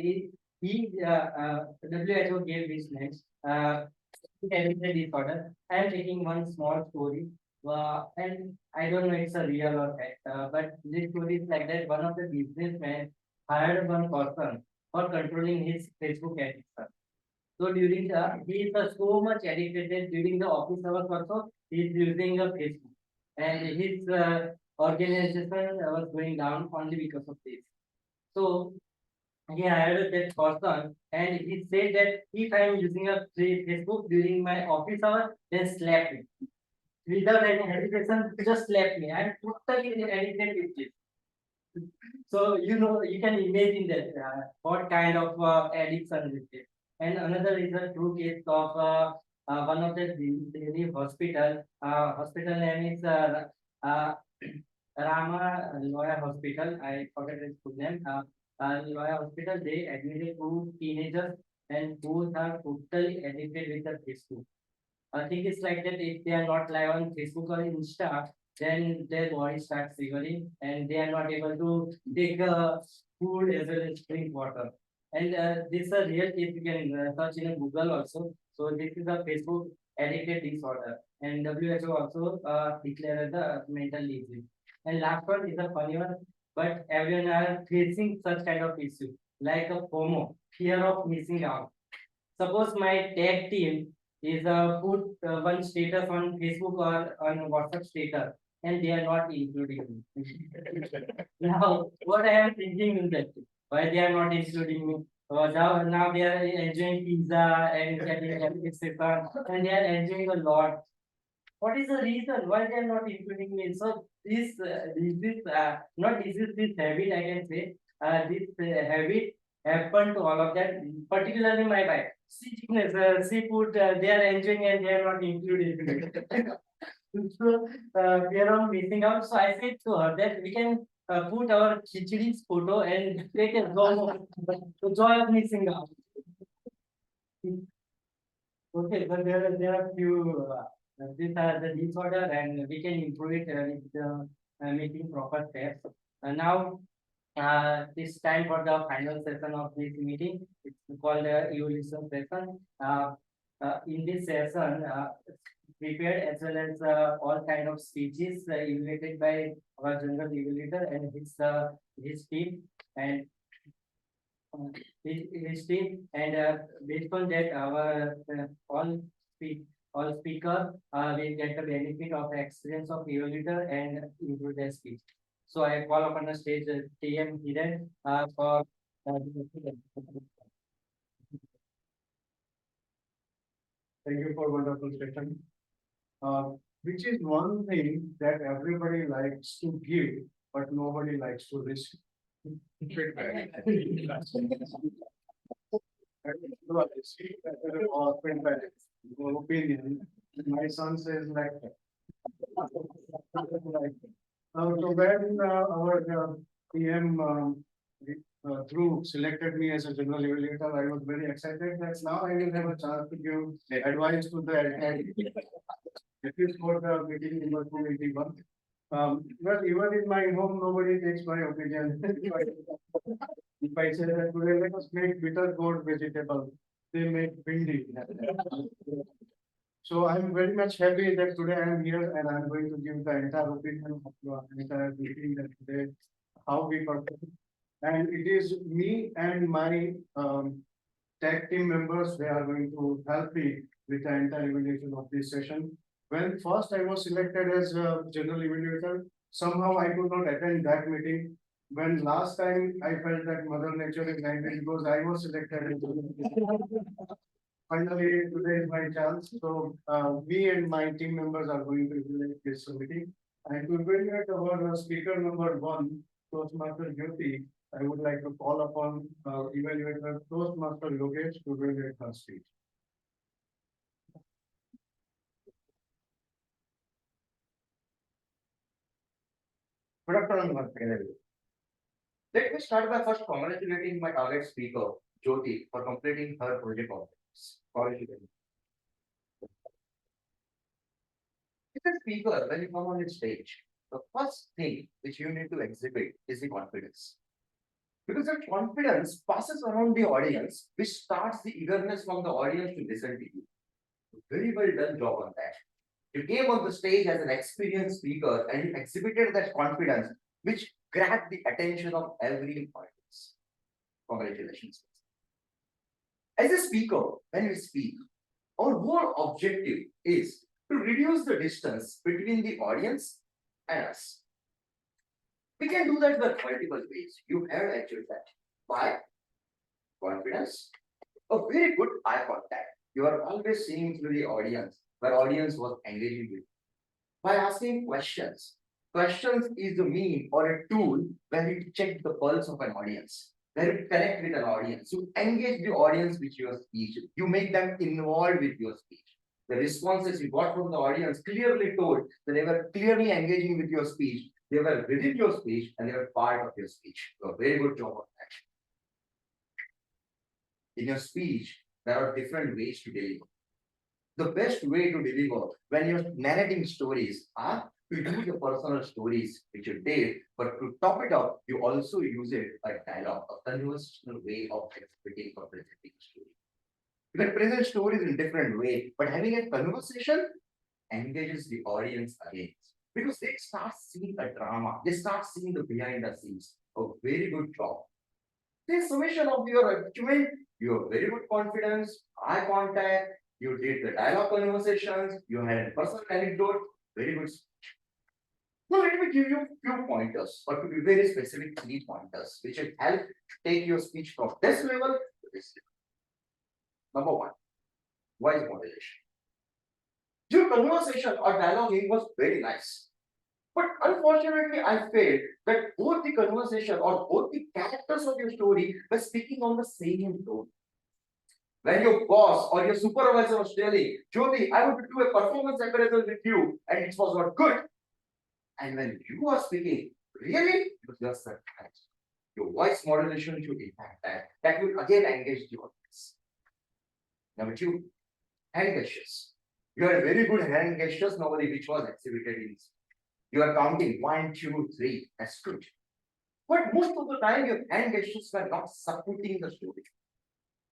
WHO gave this next, hereditary disorder. I am taking one small story, and I don't know it's a real or fact, but this story is like that. One of the businessmen hired one person for controlling his Facebook addiction. So during he is so much addicted that during the office hours also, he is using a Facebook, and his organization was going down only because of this. So he hired that person and he said that if I am using a Facebook during my office hour, then slap me. Without any hesitation, just slap me. I am totally addicted with this. So you can imagine that what kind of addiction is it. And another is a true case of one of the Delhi hospital. Hospital name is Rama Loya Hospital. I forget its full name. Loya Hospital. They admitted two teenagers and both are totally addicted with the Facebook. I think it's like that if they are not live on Facebook or Insta, then their body starts shivering and they are not able to take food as well as drink water. And this is a real case you can search in Google also. So this is a Facebook addicted disorder, and WHO also declared the mental disease. And last one is a funny one, but everyone are facing such kind of issue like a FOMO, fear of missing out. Suppose my tag team is put one status on Facebook or on WhatsApp status, and they are not including me. Now, what I am thinking is that why they are not including me? Now they are enjoying pizza and getting etc. And they are enjoying a lot. What is the reason why they are not including me? So this not this habit I can say this habit happened to all of that, particularly my wife. Seafood they are enjoying and they are not included. So we are all missing out. So I said to her that we can put our khichdi's photo and take a joy of missing out. Okay, but there are few these are the disorder and we can improve it with making proper steps. Now it's time for the final session of this meeting. It's called evolution session. In this session, prepared as well as all kind of speeches evaluated by our general evaluator and his team and his team, and based on that our speak all speaker will get the benefit of experience of evaluator and improve their speech. So I call upon the stage TM Hiren for Thank you for wonderful session. Which is one thing that everybody likes to give, but nobody likes to receive. Feedback. Opinion. My son says like. So when our PM through selected me as a general evaluator, I was very excited that now I will have a chance to give advice to the entire. At least for the meeting number 281. Well, even in my home, nobody takes my opinion. If I say that today let us make bitter gourd vegetable, they make bindi. So I'm very much happy that today I am here and I'm going to give the entire opinion of the entire meeting that today how we perform. And it is me and my tag team members, they are going to help me with the entire evaluation of this session. When first I was selected as a general evaluator, somehow I could not attend that meeting. When last time I felt that Mother Nature is angry because I was selected as finally today is my chance. So me and my team members are going to evaluate this meeting. And to evaluate our speaker number 1, Toastmaster Jyoti, I would like to call upon evaluator Toastmaster Yogesh to evaluate her speech. Good afternoon, once again, everyone. Let me start by first congratulating my target speaker, Jyoti, for completing her project objectives. Congratulations. As a speaker, when you come on the stage, the first thing which you need to exhibit is the confidence. Because that confidence passes around the audience, which starts the eagerness from the audience to listen to you. Very well done job on that. You came on the stage as an experienced speaker and you exhibited that confidence, which grabbed the attention of every audience. Congratulations. As a speaker, when we speak, our whole objective is to reduce the distance between the audience and us. We can do that by multiple ways. You have achieved that by confidence, a very good eye contact. You are always seeing through the audience, where audience was engaging with. By asking questions. Questions is the mean or a tool where you check the pulse of an audience, where you connect with an audience. You engage the audience with your speech. You make them involved with your speech. The responses you got from the audience clearly told that they were clearly engaging with your speech. They were within your speech and they were part of your speech. So a very good job on that. In your speech, there are different ways to deliver. The best way to deliver when you're narrating stories are to use your personal stories which you did, but to top it up, you also use it a dialogue, a conversational way of explaining or presenting a story. You can present stories in different way, but having a conversation engages the audience again. Because they start seeing a drama, they start seeing the behind the scenes. A very good job. The summation of your achievement, you have very good confidence, eye contact, you did the dialogue conversations, you had a personal anecdote, very good speech. Now let me give you a few pointers, or to be very specific, 3 pointers, which will help take your speech from this level to this level. Number 1, voice modulation. Your conversation or dialoguing was very nice. But unfortunately, I felt that both the conversation or both the characters of your story were speaking on the same tone. When your boss or your supervisor was telling, Jyoti, I want to do a performance appraisal with you, and it was not good. And when you are speaking, really, it was just surprised. Your voice modulation should impact that. That will again engage the audience. Number 2, hand gestures. You had very good hand gestures, nobody which was exhibited in this. You are counting 1, 2, 3. That's good. But most of the time, your hand gestures were not supporting the story.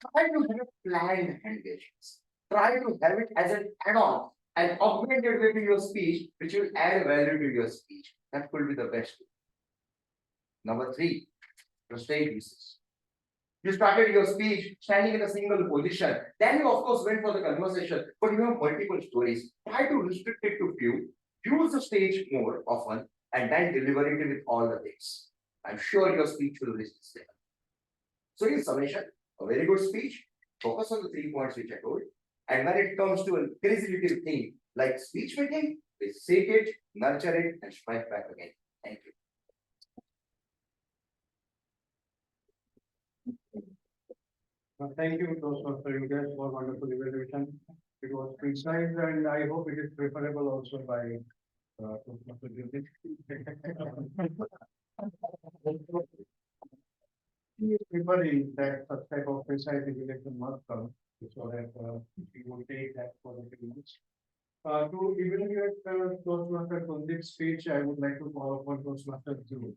Try to have planned hand gestures. Try to have it as an add-on, an augmented way to your speech, which will add value to your speech. That could be the best. Number 3, the stage uses. You started your speech standing in a single position. Then you, of course, went for the conversation, but you have multiple stories. Try to restrict it to few. Use the stage more often and then deliver it with all the things. I'm sure your speech will reach this level. So in summation, a very good speech, focus on the 3 points which I told. And when it comes to a crazy little thing like speech making, please seek it, nurture it, and strike back again. Thank you. Thank you, Dr. Yugesh, for wonderful evaluation. It was precise and I hope it is preferable also by Dr. Yugesh. He is preferring that such type of precise evaluation must come, so that we will take that for the minutes. To evaluate Toastmaster Kundik's speech, I would like to call upon Toastmaster Zulu.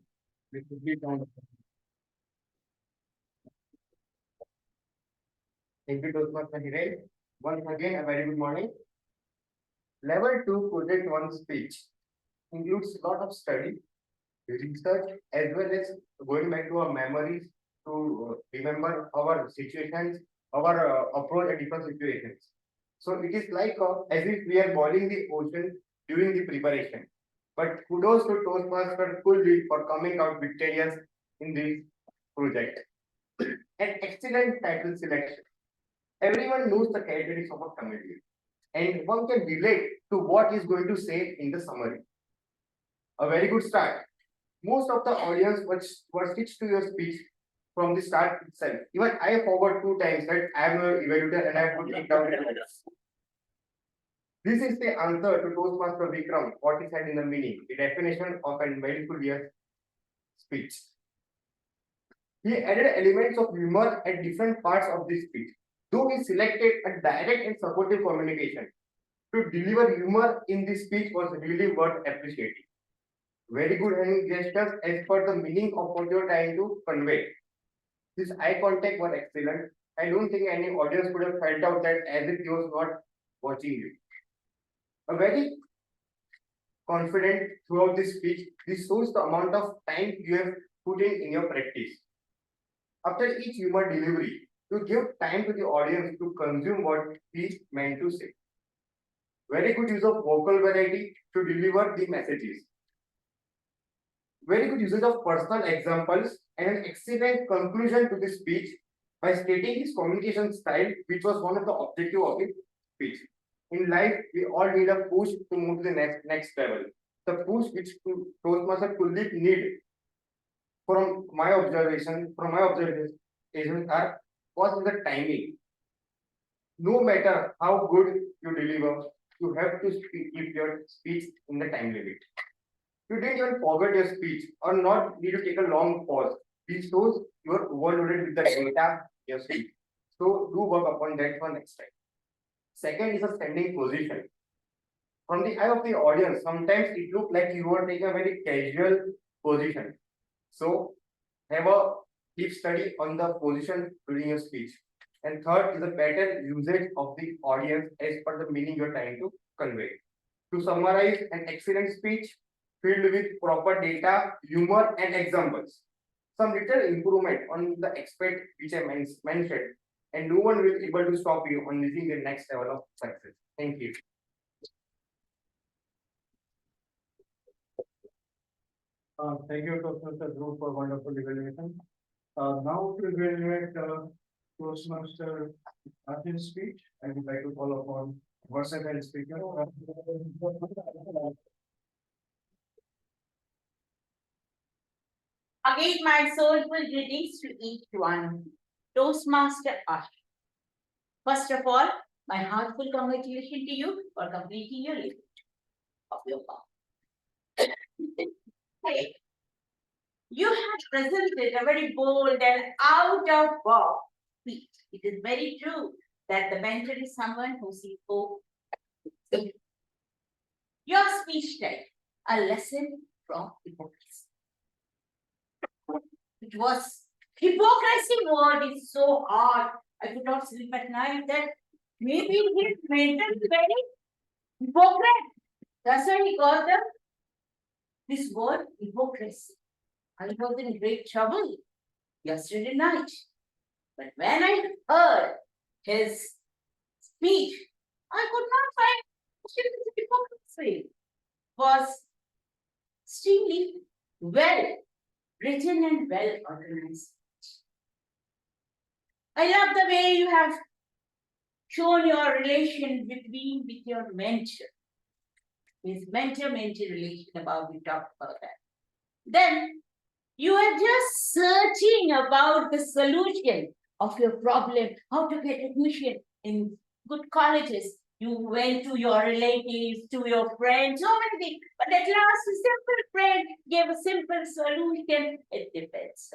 It would be down. Thank you, Toastmaster Hiren. Once again, a very good morning. Level 2 Project 1 speech includes a lot of study, research, as well as going back to our memories to remember our situations, our approach at different situations. So it is like as if we are boiling the ocean during the preparation. But kudos to Toastmaster Kuldeep for coming out victorious in this project. An excellent title selection. Everyone knows the characteristics of a comedian, and one can relate to what he's going to say in the summary. A very good start. Most of the audience were stitched to your speech from the start itself. Even I forgot 2 times that I am an evaluator and I put it down. This is the answer to Toastmaster Vikram, what he said in the meaning, the definition of a medical year speech. He added elements of humor at different parts of the speech. Though he selected a direct and supportive communication, to deliver humor in this speech was really worth appreciating. Very good hand gestures as per the meaning of what you are trying to convey. This eye contact was excellent. I don't think any audience could have felt out that as if he was not watching you. A very confident throughout this speech. This shows the amount of time you have put in your practice. After each humor delivery, you give time to the audience to consume what he meant to say. Very good use of vocal variety to deliver the messages. Very good usage of personal examples and an excellent conclusion to the speech by stating his communication style, which was one of the objective of his speech. In life, we all need a push to move to the next level. The push which Toastmaster Kuldeep need, from my observation, was the timing. No matter how good you deliver, you have to keep your speech in the time limit. You didn't even forget your speech or not need to take a long pause. This shows you are overloaded with the data, your speech. So do work upon that for next time. Second is a standing position. From the eye of the audience, sometimes it looked like you were taking a very casual position. So have a deep study on the position during your speech. And third is a better usage of the audience as per the meaning you're trying to convey. To summarize, an excellent speech filled with proper data, humor, and examples. Some little improvement on the aspect which I mentioned, and no one will be able to stop you on reaching the next level of success. Thank you. Thank you, Toastmaster Group, for wonderful evaluation. Now to evaluate Toastmaster Arjun's speech, I would like to call upon versatile speaker. Again, my soulful greetings to each one. Toastmaster Ash. First of all, my heartfelt congratulations to you for completing your limit of your power. Hey, you have presented a very bold and out of box speech. It is very true that the mentor is someone who sees hope. Your speech type, a lesson from hypocrisy. It was hypocrisy word is so hard. I could not sleep at night. That maybe his mentor is very hypocrite. That's why he got this word hypocrisy. I was in great trouble yesterday night. But when I heard his speech, I could not find hypocrisy. Was extremely well written and well organized. I love the way you have shown your relation with your mentor. His mentor-mentee relation about, we talked about that. Then you are just searching about the solution of your problem, how to get admission in good colleges. You went to your relatives, to your friends, so many things. But at last, a simple friend gave a simple solution. It depends.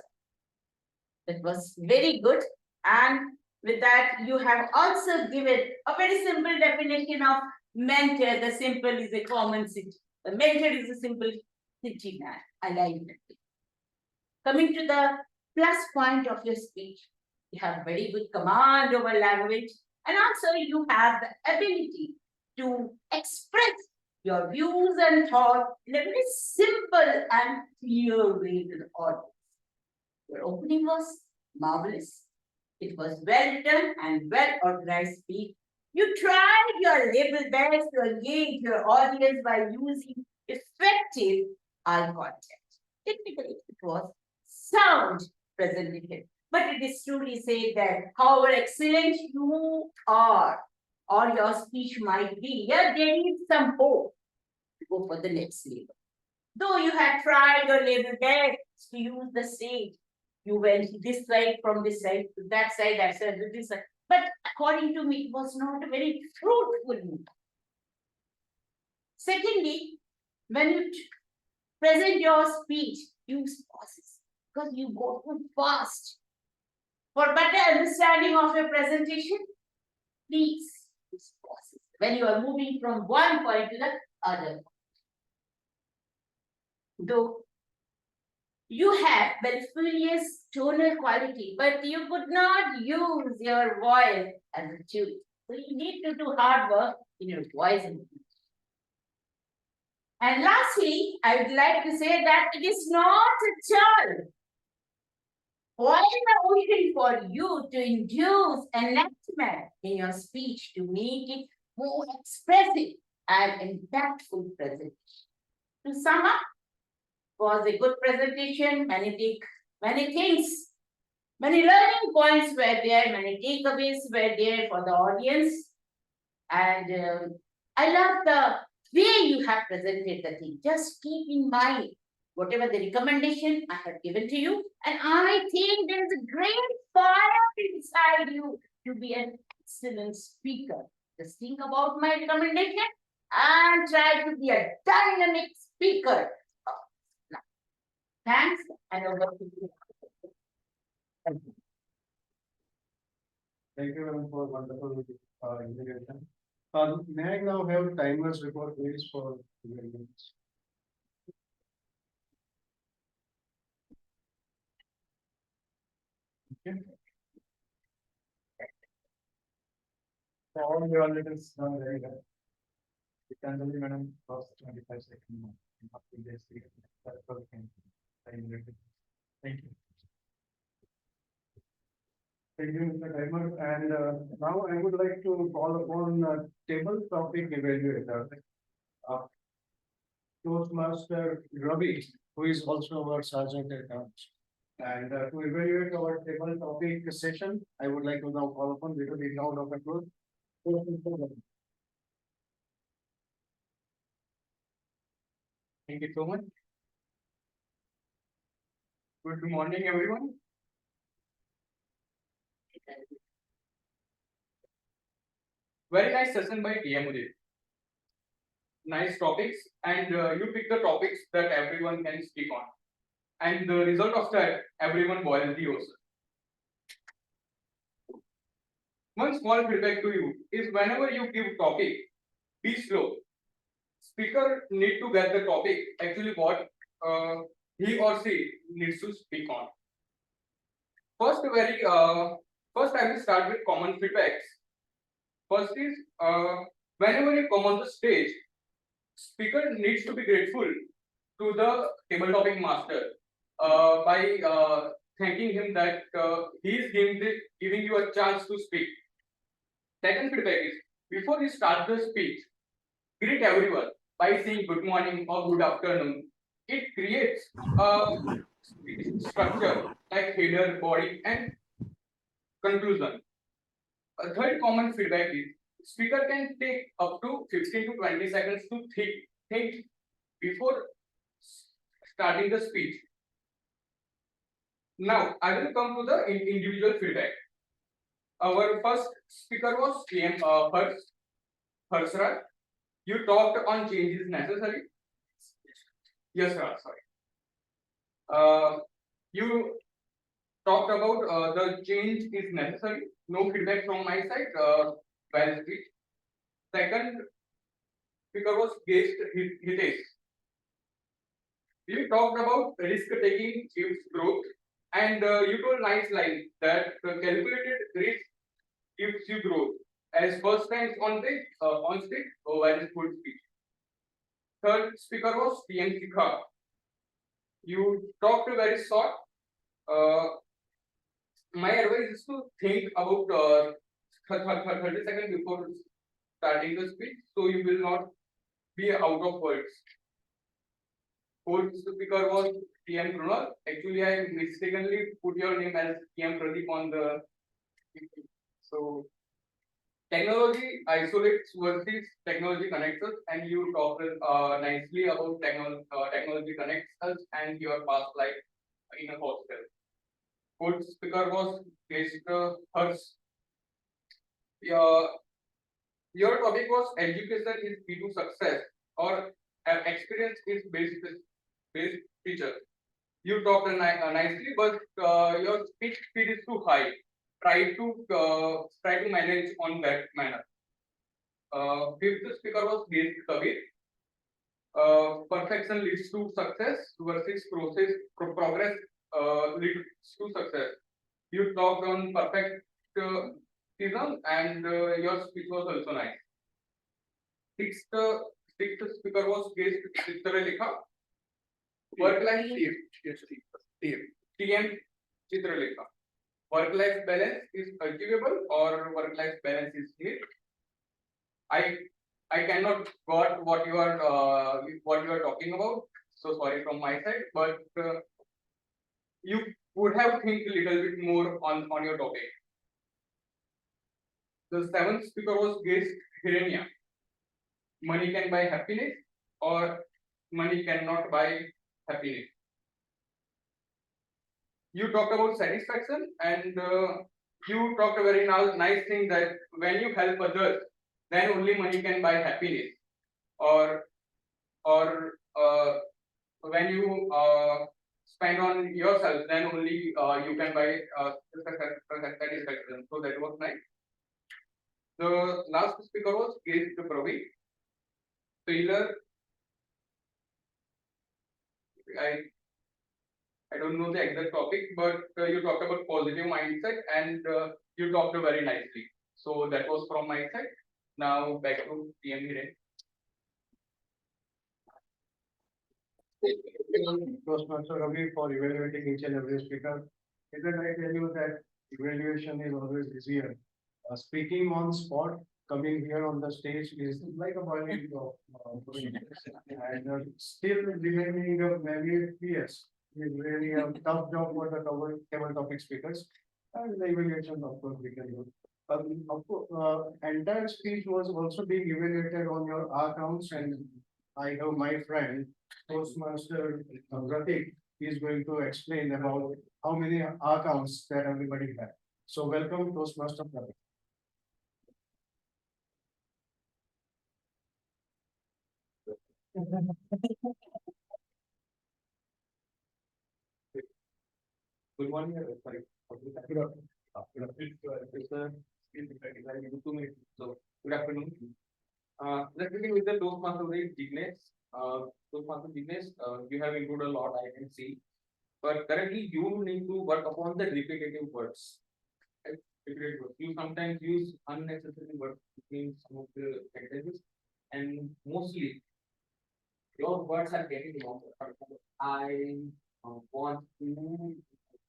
That was very good. And with that, you have also given a very simple definition of mentor. The simple is a common city. The mentor is a simple city man. I like that. Coming to the plus point of your speech, you have very good command over language, and also you have the ability to express your views and thoughts in a very simple and clear way to the audience. Your opening was marvelous. It was well written and well organized speech. You tried your level best to engage your audience by using effective eye contact. Technically, it was sound presentation. But it is truly said that however excellent you are or your speech might be, yeah, there is some hope to go for the next level. Though you had tried your level best to use the stage, you went this side from this side to that side to this side. But according to me, it was not a very fruitful move. Secondly, when you present your speech, use pauses because you go too fast. For better understanding of your presentation, please use pauses when you are moving from one point to the other. Though You have mellifluous tonal quality, but you could not use your voice as a tune. So you need to do hard work in your voice. And lastly, I would like to say that it is not at all important for you to induce enactment in your speech to make it more expressive and impactful presentation. To sum up, was a good presentation, many things, many learning points were there, many takeaways were there for the audience. And I love the way you have presented the thing. Just keep in mind whatever the recommendation I have given to you. And I think there is a great fire inside you to be an excellent speaker. Just think about my recommendation and try to be a dynamic speaker. Thanks, and over to you. Thank you. Thank you everyone for wonderful integration. May I now have timers report please for the events? Okay. So all the audit is done very well. The candidate madam lost 25 seconds. Thank you. Thank you, Mr. Timer. And now I would like to call upon table topic evaluator. Toastmaster Ravi, who is also our sergeant at arms. And to evaluate our table topic session, I would like to now call upon little bit round of applause. Thank you so much. Good morning, everyone. Very nice session by TM Udit. Nice topics, and you pick the topics that everyone can speak on. And the result of that, everyone boils the ocean. One small feedback to you is whenever you give topic, be slow. Speaker need to get the topic, actually what he or she needs to speak on. First, first I will start with common feedbacks. First is whenever you come on the stage, speaker needs to be grateful to the table topic master by thanking him that he is giving you a chance to speak. Second feedback is before you start the speech, greet everyone by saying good morning or good afternoon. It creates a structure like header, body, and conclusion. A third common feedback is speaker can take up to 15 to 20 seconds to think before starting the speech. Now, I will come to the individual feedback. Our first speaker was PM Harsraj. You talked on changes necessary. Yes, Raj, sorry. You talked about the change is necessary. No feedback from my side. Well speech. Second speaker was guest Hitesh. You talked about risk taking gives growth, and you told nice line that calculated risk gives you growth. As first time on stage, very good speech. Third speaker was PM Sikha. You talked very short. My advice is to think about 30 seconds before starting the speech, so you will not be out of words. Fourth speaker was PM Krunal. Actually, I mistakenly put your name as PM Pradeep on the. So, technology isolates versus technology connects us, and you talked nicely about technology connects us and your past life in a hostel. Fourth speaker was Mr. Hers. Your topic was education is key to success or experience is based feature. You talked nicely, but your speech speed is too high. Try to manage on that manner. Fifth speaker was Kabir. perfection leads to success versus progress leads to success. You talked on perfectionism and your speech was also nice. Sixth, sixth speaker was guest Chitralekha. Work life TM Chitralekha. Work life balance is achievable or work life balance is here. I cannot got what you are talking about. So sorry from my side, but you would have think a little bit more on your topic. The seventh speaker was guest Hiranya. Money can buy happiness or money cannot buy happiness. You talked about satisfaction and you talked a very nice thing that when you help others, then only money can buy happiness. Or when you spend on yourself, then only you can buy satisfaction. So that was nice. The last speaker was Keith Pravi. Taylor. I don't know the exact topic, but you talked about positive mindset and you talked very nicely. So that was from my side. Now back to TM Meeting. Toastmaster Ravi for evaluating each and every speaker. Didn't I tell you that evaluation is always easier? Speaking on spot, coming here on the stage is like a boiling of and still remaining a very fierce is really a tough job for the table topic speakers. And the evaluation, of course, we can do. Of course, entire speech was also being evaluated on your accounts, and I have my friend Toastmaster Ratik is going to explain about how many accounts that everybody had. So welcome Toastmaster Ratik. Good morning. Sorry. Good afternoon. So good afternoon. Let's begin with the Toastmaster Business. Toastmaster Business, you have improved a lot, I can see. But currently you need to work upon the repetitive words. Right? Repetitive words. You sometimes use unnecessary words between some of the sentences, and mostly your words are getting longer. For example, I want to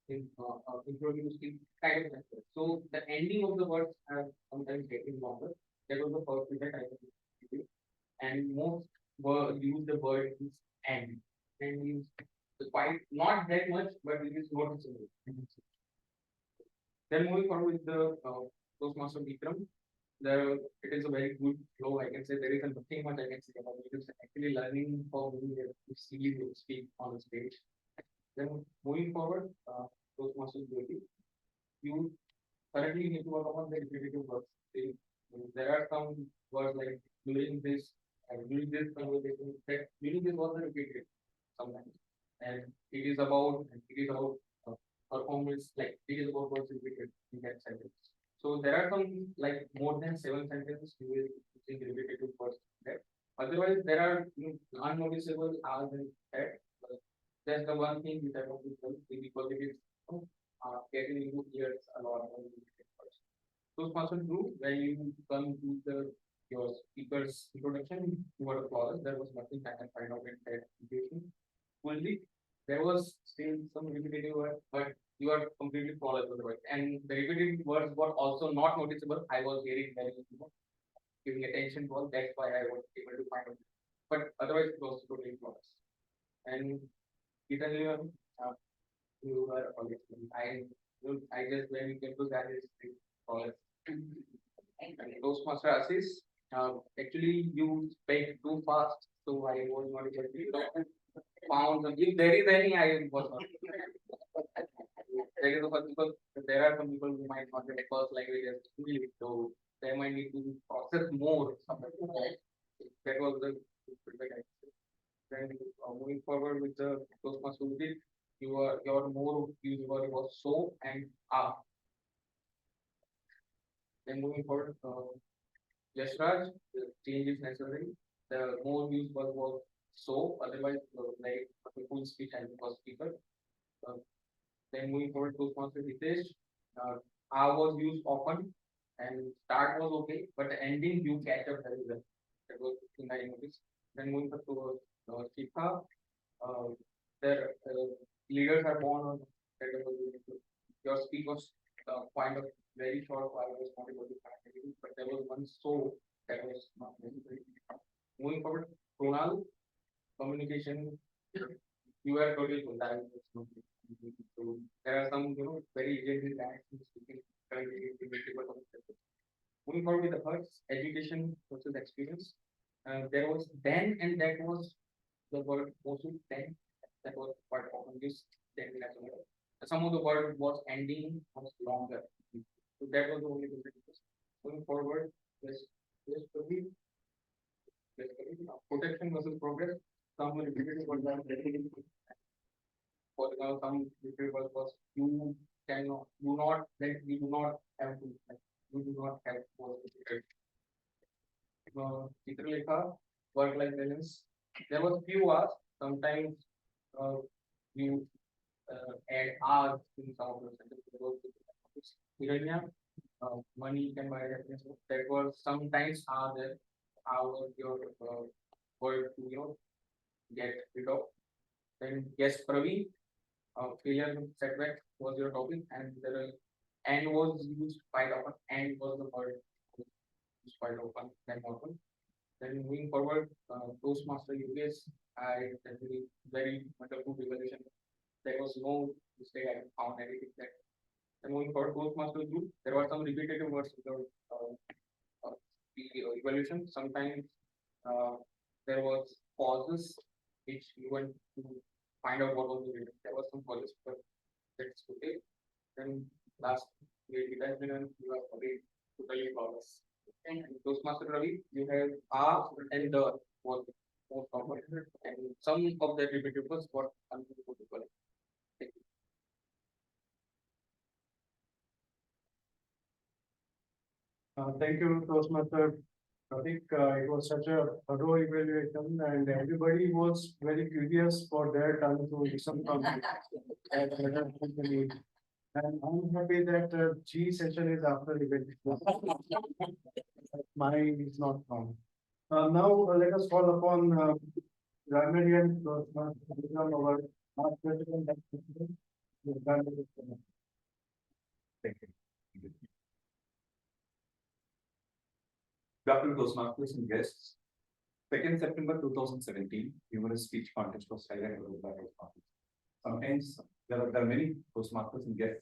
introduce the kind of sentence. So the ending of the words are sometimes getting longer. That was the first thing that I was. And most use the word is and use quite not that much, but it is noticeable. Then moving forward with the Toastmaster Vikram, it is a very good flow. I can say there is nothing much I can say about it. It's actually learning for me to see you speak on the stage. Then moving forward, Toastmaster Jyoti, you currently need to work on the repetitive words. There are some words like during this conversation, that during this was repeated sometimes, and it is about performance, like it is about what's repeated in that sentence. So there are some like more than 7 sentences you will using repetitive words there. Otherwise, there are unnoticeable as in that. That's the one thing which I want to tell because it is getting into ears a lot of words. So Master Group, when you come to your speaker's introduction, you were flawless. There was nothing I can find out in that situation. Only there was still some repetitive words, but you are completely flawless with the words. And the repetitive words were also not noticeable. I was hearing very giving attention to all. That's why I was able to find out. But otherwise, it was totally flawless. And Italy, you were always I just when you came to that is flawless. Toastmaster Assis, actually you speak too fast, so I was not able to found them. If there is any, I was not. There is a because there are some people who might not get first language as English, so they might need to process more. That was the feedback I said. Then moving forward with the Toastmaster Udit, your more used word was so and ah. Then moving forward, Yashraj, the change is necessary. The more used word was so, otherwise, like the full speech and the first speaker. Then moving forward, Toastmaster Hitesh, I was used often and start was okay, but the ending you catch up very well. That was the thing I noticed. Then moving forward to Shikha, their leaders are born on that was really good. Your speech was kind of very short, so I was not able to connect it, but there was one so that was not very. Moving forward, Pronal, communication, you are totally good. So there are some, very legendary actions speaking currently in multiple concepts. Moving forward with the first education versus experience. There was then and that was the word also then that was quite often used then as well. Some of the word was ending was longer. So that was the only difference. Moving forward, this could be protection versus progress. Some repeated words are for some repeated words was you cannot do not that we do not have to like, you do not have was repeated. Chitralekha, work-life balance. There was few hours. Sometimes you add hours in some of the sentences. Hiranya, money can buy happiness. That was sometimes are there hours your word to get rid of. Then yes, Praveen, failure setback was your topic, and the and was used quite often. And was the word used quite often. Then often. Then moving forward, Toastmaster UPS, I definitely very wonderful evaluation. There was no mistake I found anything that. And moving forward, Toastmaster group, there were some repetitive words without the evaluation. Sometimes there was pauses which you went to find out what was the reason. There was some pauses, but that's okay. Then last, we detachment, you are away totally flawless. And Toastmaster Ravi, you have R and the was most common, and some of the repetitive was what unbelievable. Thank you. Thank you, Toastmaster. I think it was such a thorough evaluation and everybody was very curious for their turn to listen from you. And I'm happy that G session is after evaluation. Mine is not wrong. Now let us call upon grammarian Toastmaster to become our past president. Thank you. Good afternoon, Toastmasters and guests. 2nd September 2017, humorous speech contest was held at Vadodara Toastmasters. Sometimes there are many Toastmasters and guests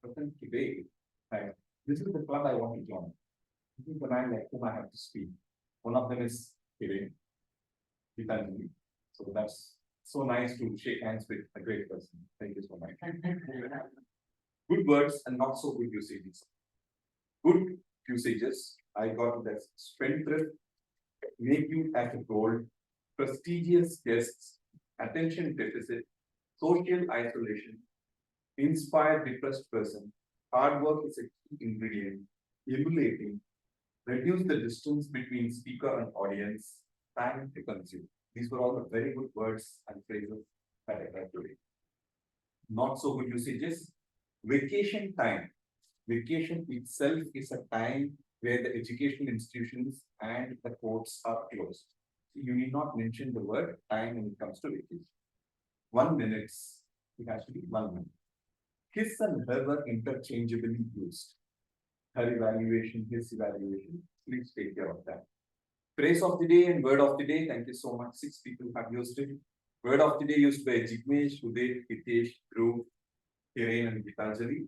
present today. Like, this is the club I want to join. This is the man like whom I have to speak. One of them is Kiran, Gitanjali. So that's so nice to shake hands with a great person. Thank you so much. Good words and not so good usages. Good usages, I got that spendthrift, make you as a gold, prestigious guests, attention deficit, social isolation, inspired depressed person, hard work is a key ingredient, emulating, reduce the distance between speaker and audience, time to consume. These were all the very good words and phrases that I got today. Not so good usages, vacation time. Vacation itself is a time where the educational institutions and the courts are closed. So you need not mention the word time when it comes to vacation. 1 minute, it has to be 1 minute. His and her were interchangeably used. Her evaluation, his evaluation, please take care of that. Phrase of the day and word of the day, thank you so much. 6 people have used it. Word of the day used by Jignesh, Uday, Hitesh, Dhruv, Hiren and Gitanjali.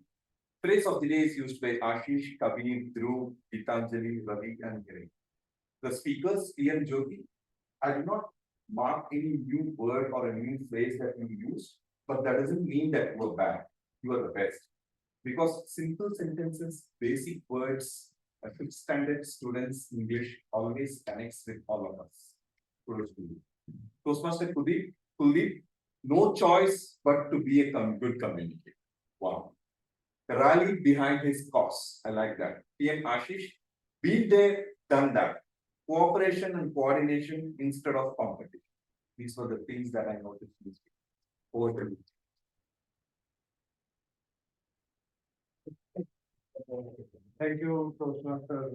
Phrase of the day is used by Ashish, Kabir, Dhruv, Gitanjali, Ravi and Hiren. The speakers, P and Jyoti, I do not mark any new word or a new phrase that you use, but that doesn't mean that you are bad. You are the best. Because simple sentences, basic words, a fifth standard students English always connects with all of us. Kudos to you. Toastmaster Kuldeep, no choice but to be a good communicator. Wow. Rallied behind his cause. I like that. PM Ashish, been there, done that. Cooperation and coordination instead of competition. These were the things that I noticed. Over to you. Thank you, Toastmaster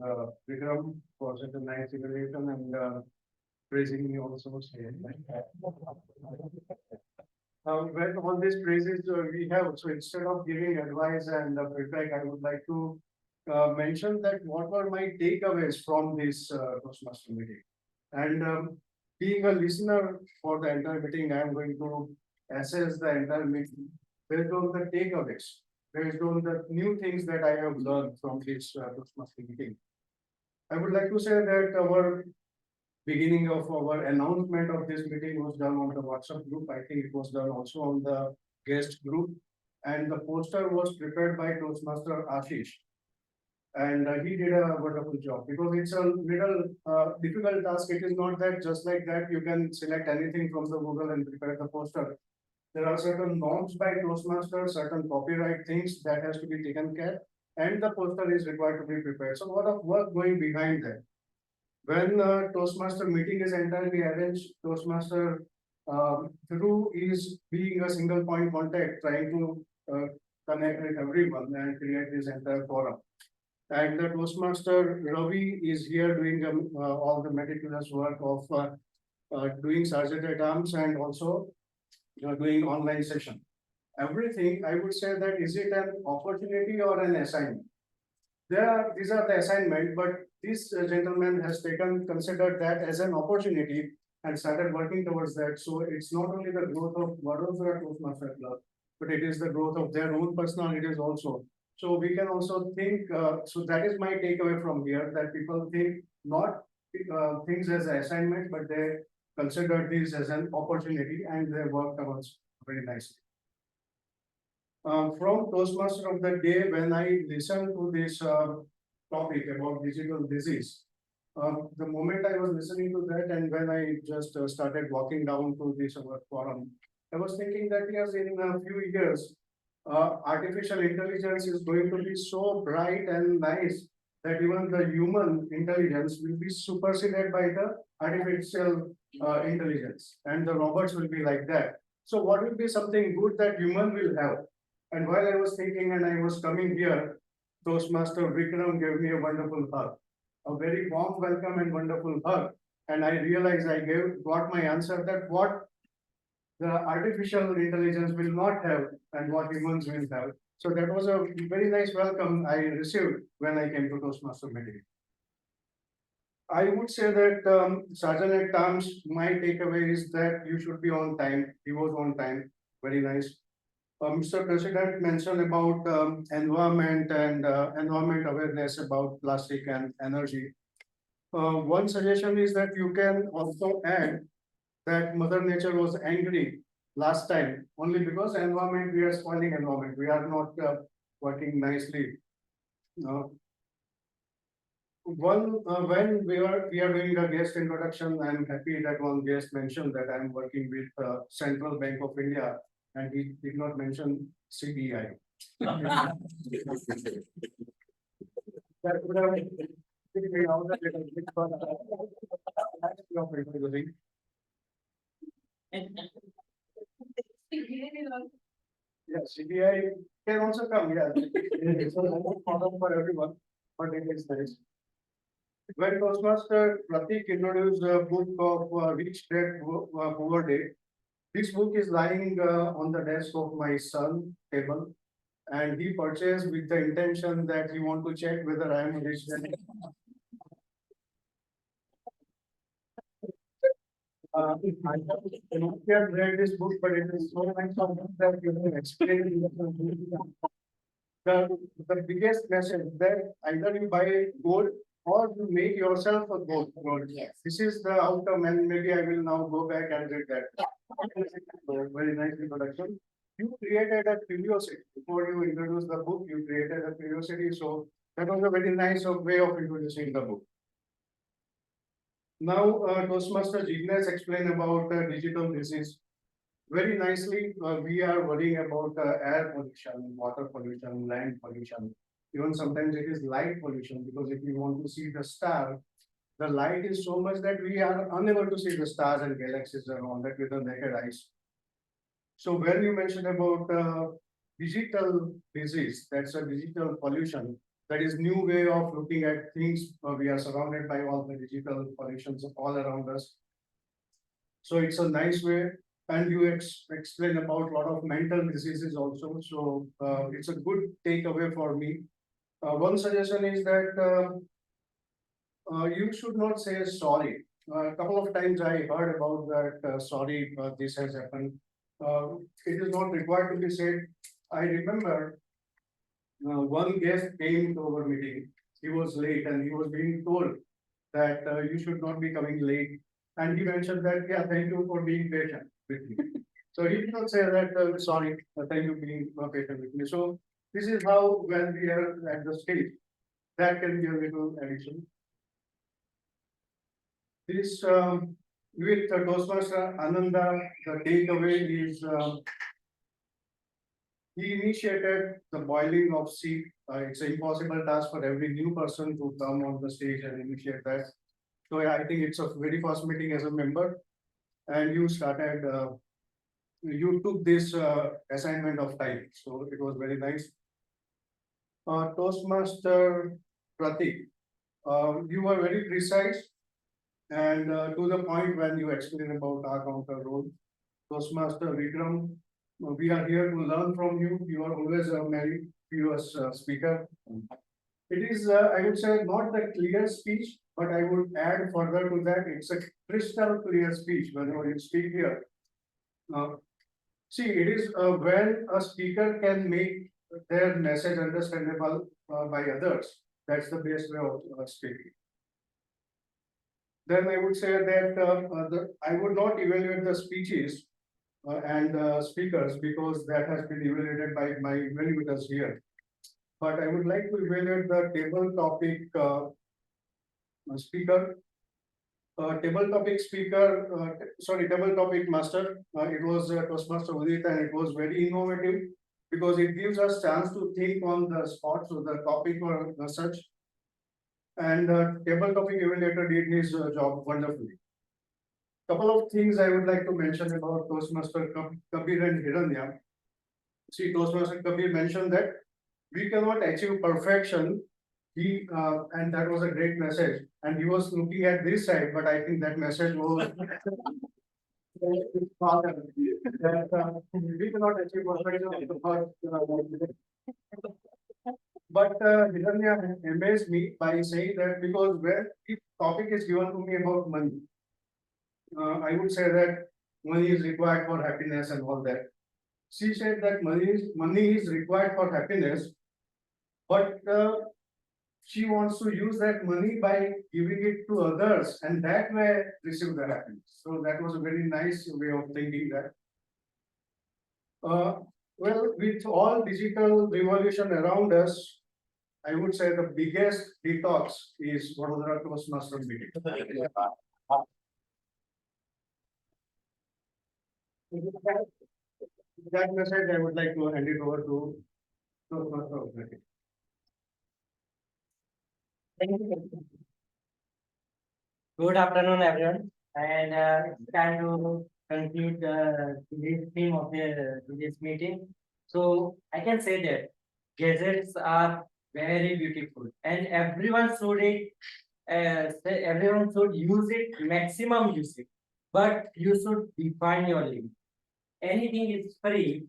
Vikram, for such a nice introduction and praising me also. When all these praises we have, so instead of giving advice and feedback, I would like to mention that what were my takeaways from this Toastmaster meeting. And being a listener for the entire meeting, I am going to assess the entire meeting based on the takeaways, based on the new things that I have learned from this Toastmaster meeting. I would like to say that our beginning of our announcement of this meeting was done on the WhatsApp group. I think it was done also on the guest group. And the poster was prepared by Toastmaster Ashish. And he did a wonderful job because it's a little difficult task. It is not that just like that you can select anything from the Google and prepare the poster. There are certain norms by Toastmasters, certain copyright things that has to be taken care, and the poster is required to be prepared. So a lot of work going behind that. When Toastmaster meeting is entirely arranged, Toastmaster through is being a single point contact, trying to connect with everyone and create this entire forum. And the Toastmaster Ravi is here doing all the meticulous work of doing sergeant at arms and also doing online session. Everything, I would say that is it an opportunity or an assignment? These are the assignment, but this gentleman has considered that as an opportunity and started working towards that. So it's not only the growth of Vadodara Toastmaster Club, but it is the growth of their own personalities also. So we can also think, so that is my takeaway from here, that people think not things as an assignment, but they consider this as an opportunity and they work towards very nicely. From Toastmaster of the day, when I listened to this topic about digital disease, the moment I was listening to that and when I just started walking down to this forum, I was thinking that yes, in a few years, artificial intelligence is going to be so bright and nice that even the human intelligence will be superseded by the artificial intelligence, and the robots will be like that. So what will be something good that human will have? And while I was thinking and I was coming here, Toastmaster Vikram gave me a wonderful hug, a very warm welcome and wonderful hug. And I realized got my answer that what the artificial intelligence will not have and what humans will have. So that was a very nice welcome I received when I came to Toastmaster meeting. I would say that Sergeant at Arms, my takeaway is that you should be on time. He was on time. Very nice. Mr. President mentioned about environment and environment awareness about plastic and energy. One suggestion is that you can also add that Mother Nature was angry last time only because environment, we are spoiling environment. We are not working nicely. When we are doing a guest introduction, I'm happy that one guest mentioned that I'm working with Central Bank of India, and he did not mention CBI. That would have taken me out a little bit, but yeah, CBI can also come. Yeah, it's a problem for everyone, but it is nice. When Toastmaster Pratik introduced the book of Rich Dad Poor Day, this book is lying on the desk of my son table, and he purchased with the intention that he want to check whether I am a rich dad. I have read this book, but it is so much that you can explain. The biggest message that either you buy gold or you make yourself a gold. Yes. This is the outcome, and maybe I will now go back and read that. So, very nice introduction. You created a curiosity before you introduced the book. You created a curiosity, so that was a very nice way of introducing the book. Now, Toastmaster Jignesh explained about digital disease. Very nicely, we are worrying about air pollution, water pollution, land pollution. Even sometimes it is light pollution because if you want to see the star, The light is so much that we are unable to see the stars and galaxies and all that with the naked eyes. So when you mentioned about digital disease, that's a digital pollution. That is new way of looking at things. We are surrounded by all the digital pollutions all around us. So it's a nice way, and you explain about a lot of mental diseases also. So it's a good takeaway for me. One suggestion is that you should not say sorry. A couple of times I heard about that. Sorry, this has happened. It is not required to be said. I remember one guest came to our meeting. He was late, and he was being told that you should not be coming late. And he mentioned that, yeah, thank you for being patient with me. So he did not say that, sorry, thank you for being patient with me. So this is how when we are at the stage, that can be a little addition. This with Toastmaster Ananda, the takeaway is he initiated the boiling of seed. It's an impossible task for every new person to come on the stage and initiate that. So yeah, I think it's a very first meeting as a member, and you started. You took this assignment of time, so it was very nice. Toastmaster Pratik, you were very precise and to the point when you explained about our counter role. Toastmaster Vikram, we are here to learn from you. You are always a very fierce speaker. It is, I would say, not the clear speech, but I would add further to that, it's a crystal clear speech whenever you speak here. See, it is when a speaker can make their message understandable by others. That's the best way of speaking. Then I would say that I would not evaluate the speeches and speakers because that has been evaluated by my evaluators here. But I would like to evaluate the table topic speaker. Table topic speaker, table topic master. It was Toastmaster Udit, and it was very innovative because it gives us chance to think on the spot. So the topic or such, and table topic evaluator did his job wonderfully. Couple of things I would like to mention about Toastmaster Kabir and Hiranya. See, Toastmaster Kabir mentioned that we cannot achieve perfection. He and that was a great message. And he was looking at this side, but I think that message was that we cannot achieve perfection. But Hiranya amazed me by saying that because where if topic is given to me about money, I would say that money is required for happiness and all that. She said that money is required for happiness, but she wants to use that money by giving it to others, and that way receive the happiness. So that was a very nice way of thinking that. Well, with all digital revolution around us, I would say the biggest detox is Vadodara Toastmaster meeting. That message I would like to hand it over to Toastmaster. Good afternoon, everyone, and it's time to conclude today's theme of today's meeting. So I can say that gadgets are very beautiful, and everyone should everyone should use it, maximum use it, but you should define your limit. Anything is free.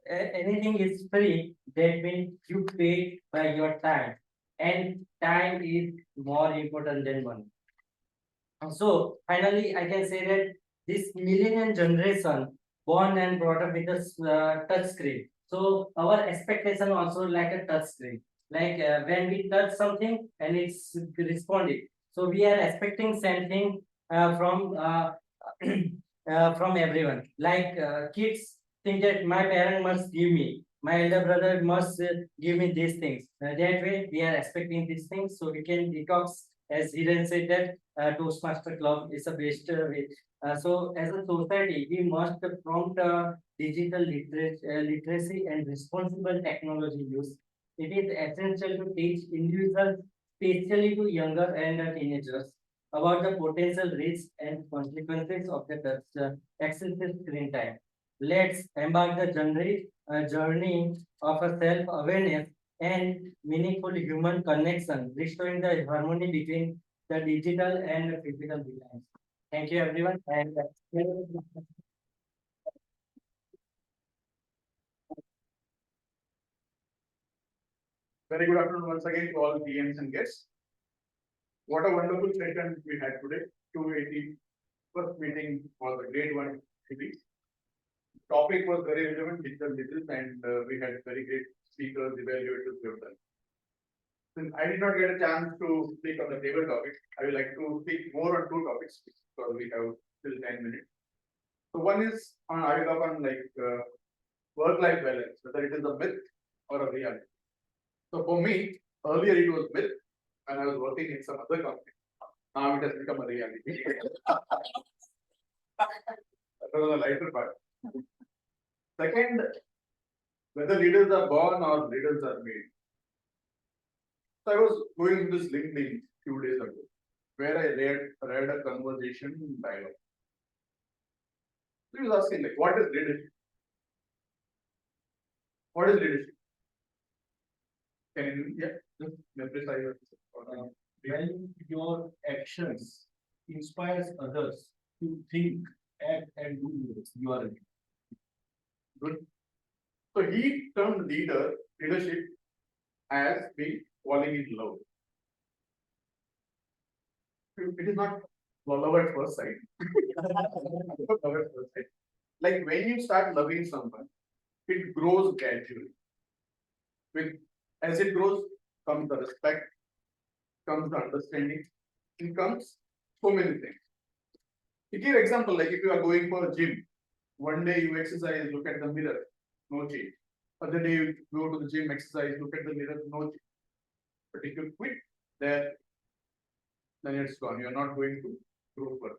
Anything is free, that means you pay by your time, and time is more important than money. So finally, I can say that this millennial generation born and brought up with a touch screen. So our expectation also like a touch screen. Like when we touch something and it's responded. So we are expecting something from everyone. Like kids think that my parent must give me, my elder brother must give me these things. That way we are expecting these things, so we can detox, as Hiren said that Toastmaster Club is a best way. So as a society, we must prompt digital literacy and responsible technology use. It is essential to teach individuals especially to younger and teenagers, about the potential risks and consequences of the excessive screen time. Let's embark the journey of a self-awareness and meaningful human connection, restoring the harmony between the digital and the physical balance. Thank you, everyone. And Very good afternoon once again to all PMs and guests. What a wonderful session we had today. 280 first meeting for the grade 1 city. Topic was very relevant, digital business, and we had very great speakers, evaluators who have done. Since I did not get a chance to speak on the table topic, I would like to speak more on two topics because we have still 10 minutes. So one is on I will talk on work-life balance, whether it is a myth or a reality. So for me, earlier it was myth, and I was working in some other company. Now it has become a reality. That was a lighter part. Second, whether leaders are born or leaders are made. So I was going to this LinkedIn few days ago, where I read a conversation dialogue. He was asking like, what is leadership? What is leadership? Can you, yeah, just precise. When your actions inspires others to think, act, and do this, you are a leader. Good. So he termed leadership as being falling in love. It is not love at first sight. Love at first sight. Like when you start loving someone, it grows gradually. With as it grows, comes the respect, comes the understanding, it comes so many things. To give example, like if you are going for a gym, one day you exercise, look at the mirror, no change. Other day you go to the gym, exercise, look at the mirror, no change. But if you quit there, then it's gone. You're not going to grow further.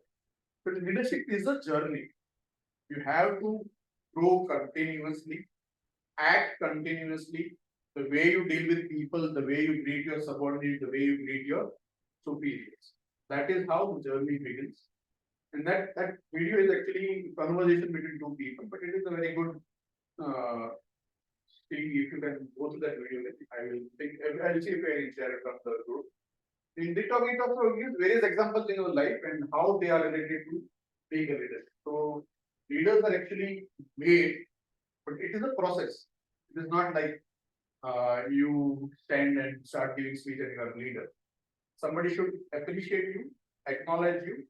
But leadership is a journey. You have to grow continuously, act continuously. The way you deal with people, the way you treat your subordinates, the way you treat your superiors. That is how the journey begins. And that video is actually a conversation between two people, but it is a very good thing. If you can go to that video, I will think I'll see if I can share it on the group. In TikTok, it also gives various examples in your life and how they are related to being a leader. So leaders are actually made, but it is a process. It is not like you stand and start giving speech and you are a leader. Somebody should appreciate you, acknowledge you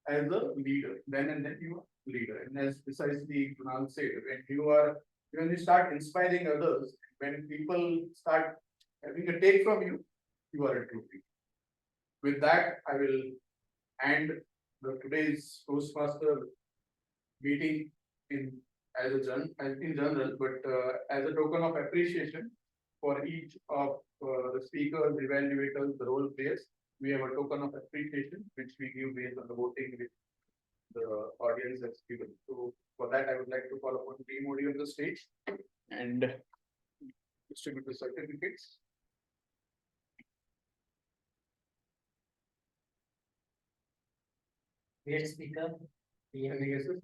as a leader. Then and then you are leader. And as precisely Kunal said, when you start inspiring others, when people start having a take from you, you are a true leader. With that, I will end today's Toastmaster meeting in general, but as a token of appreciation for each of the speakers, evaluators, the role players, we have a token of appreciation which we give based on the voting which the audience has given. So for that, I would like to call upon Team Modi on the stage and distribute the certificates. great speaker. Any guesses?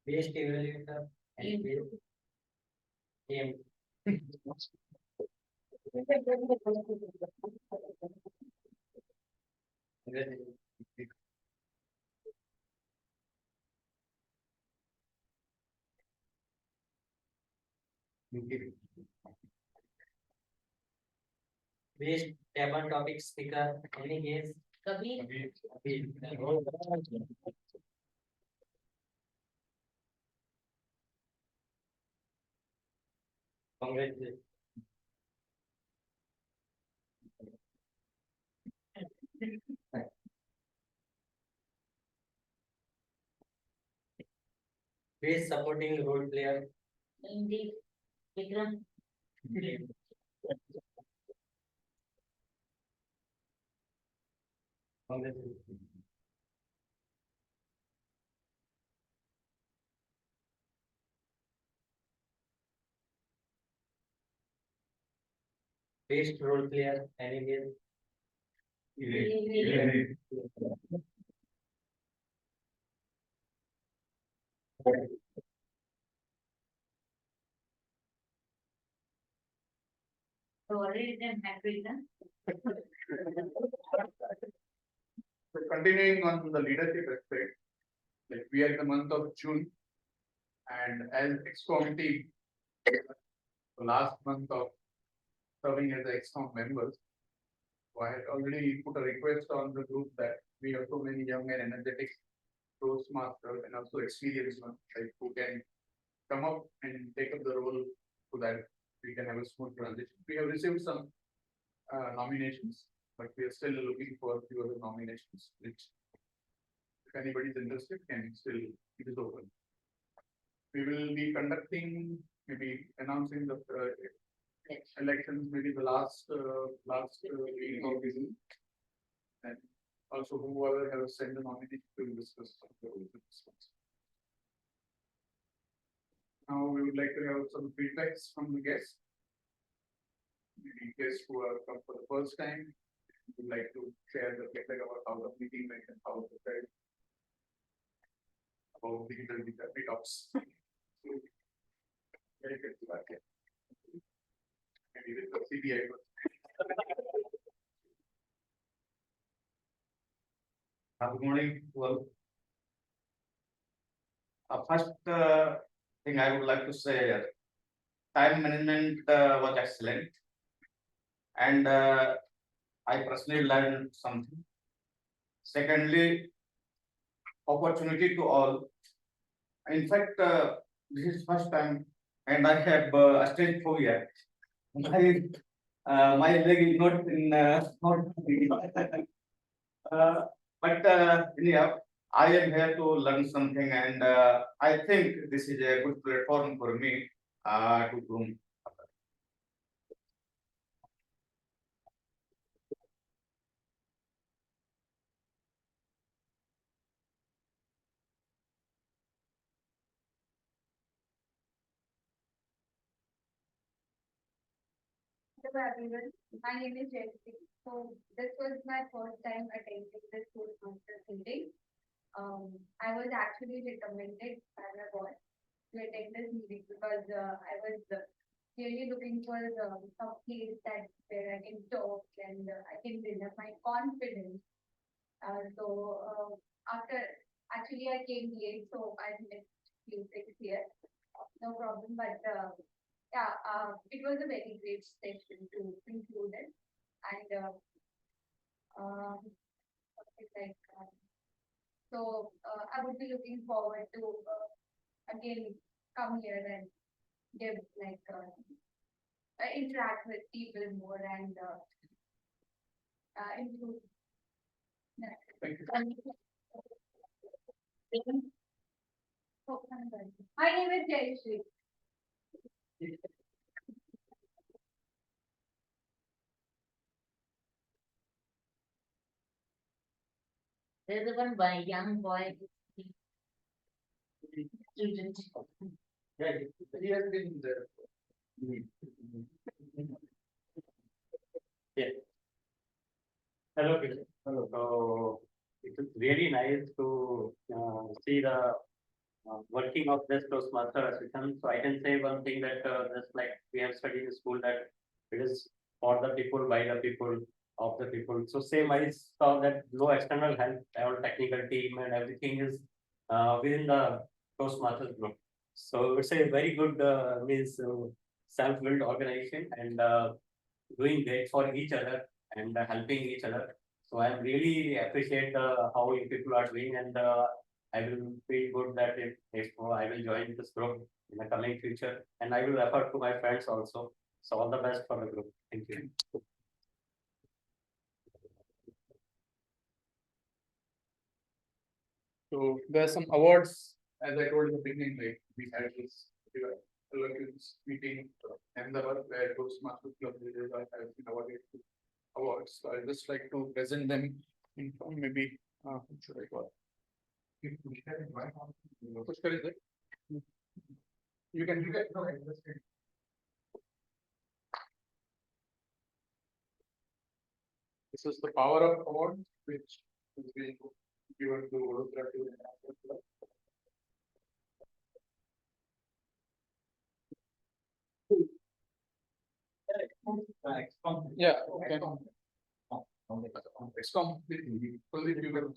Best evaluator and game. Best table topic speaker. Any guess? Kabir, Congratulations. Best supporting role player. Indeed, Vikram, Best role player, any So already then had written. So continuing on the leadership aspect, like we are in the month of June. And as ExCom team, the last month of serving as the ExCom members. So I had already put a request on the group that we have so many young and energetic Toastmasters and also experienced ones, like who can come up and take up the role so that we can have a smooth transition. We have received some nominations, but we are still looking for a few other nominations, which if anybody is interested, can still, it is open. We will be conducting, maybe announcing the elections, maybe the last meeting of this. And also whoever has sent the nomination to discuss. Now we would like to have some feedbacks from the guests. Maybe guests who are come for the first time, would like to share the feedback about how the meeting went and how the felt about digital detox. Very good. Maybe with the CBI. Good morning to all. First thing I would like to say, time management was excellent, and I personally learned something. Secondly, opportunity to all. In fact, this is first time, and I have a stage phobia. My leg is not in not. But anyhow, I am here to learn something, and I think this is a good platform for me to groom. Hello everyone, my name is Jayashree. So this was my first time attending this Toastmasters meeting. I was actually recommended by my boss to attend this meeting because I was really looking for some place that where I can talk and I can build up my confidence. After actually I came late, so I missed few things here. No problem, but yeah, it was a very great session to conclude it. And it's like, I would be looking forward to again come here and give like interact with people more and improve. Thank you. My name is Jayashree. There's one by young boy. Student. Yeah, he has been there. Hello, Kiran. Hello. So it is really nice to see the working of this Toastmaster association. So I can say one thing that just like we have studied in school that it is for the people, by the people, of the people. So same I saw that no external help, our technical team and everything is within the Toastmasters group. So it's a very good means self-built organization and doing great for each other and helping each other. So I really appreciate how you people are doing, and I will feel good that if I will join this group in the coming future, and I will refer to my friends also. So all the best for the group. Thank you. So there are some awards, as I told in the beginning, like we had this meeting Ahmedabad where Toastmasters Club leaders are has been awarded to awards. So I'd just like to present them in maybe, what should I call? Pushkar is there? You can do that. This is the Power Up Award, which is being given to Vadodara to the Yeah, okay. It's completely, fully given.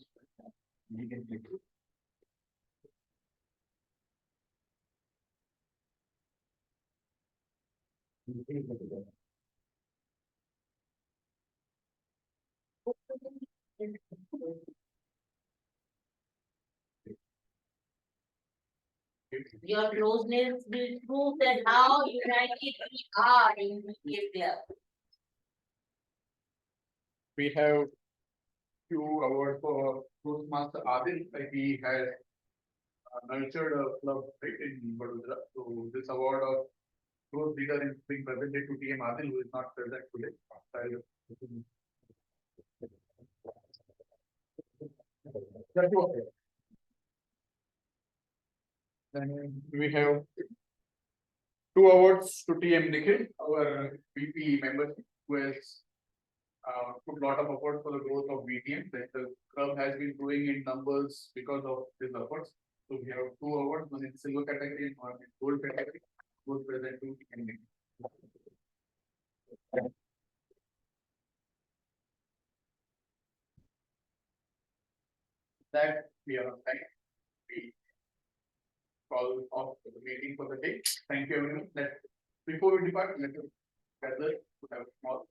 Your closeness will prove that how united we are in VTM club. We have few awards for Toastmaster Adil, like he has nurtured a club right in Vadodara. So this award of growth leader is being presented to TM Adil, who is not present today. That's okay. Then we have two awards to TM Nikhil, our VP member, who has put lot of effort for the growth of VTM. That the club has been growing in numbers because of his efforts. So we have two awards, one in silver category and one in gold category, both present to TM Nikhil. That we are on time. We call off the meeting for the day. Thank you everyone. Before we depart, let us gather to have a small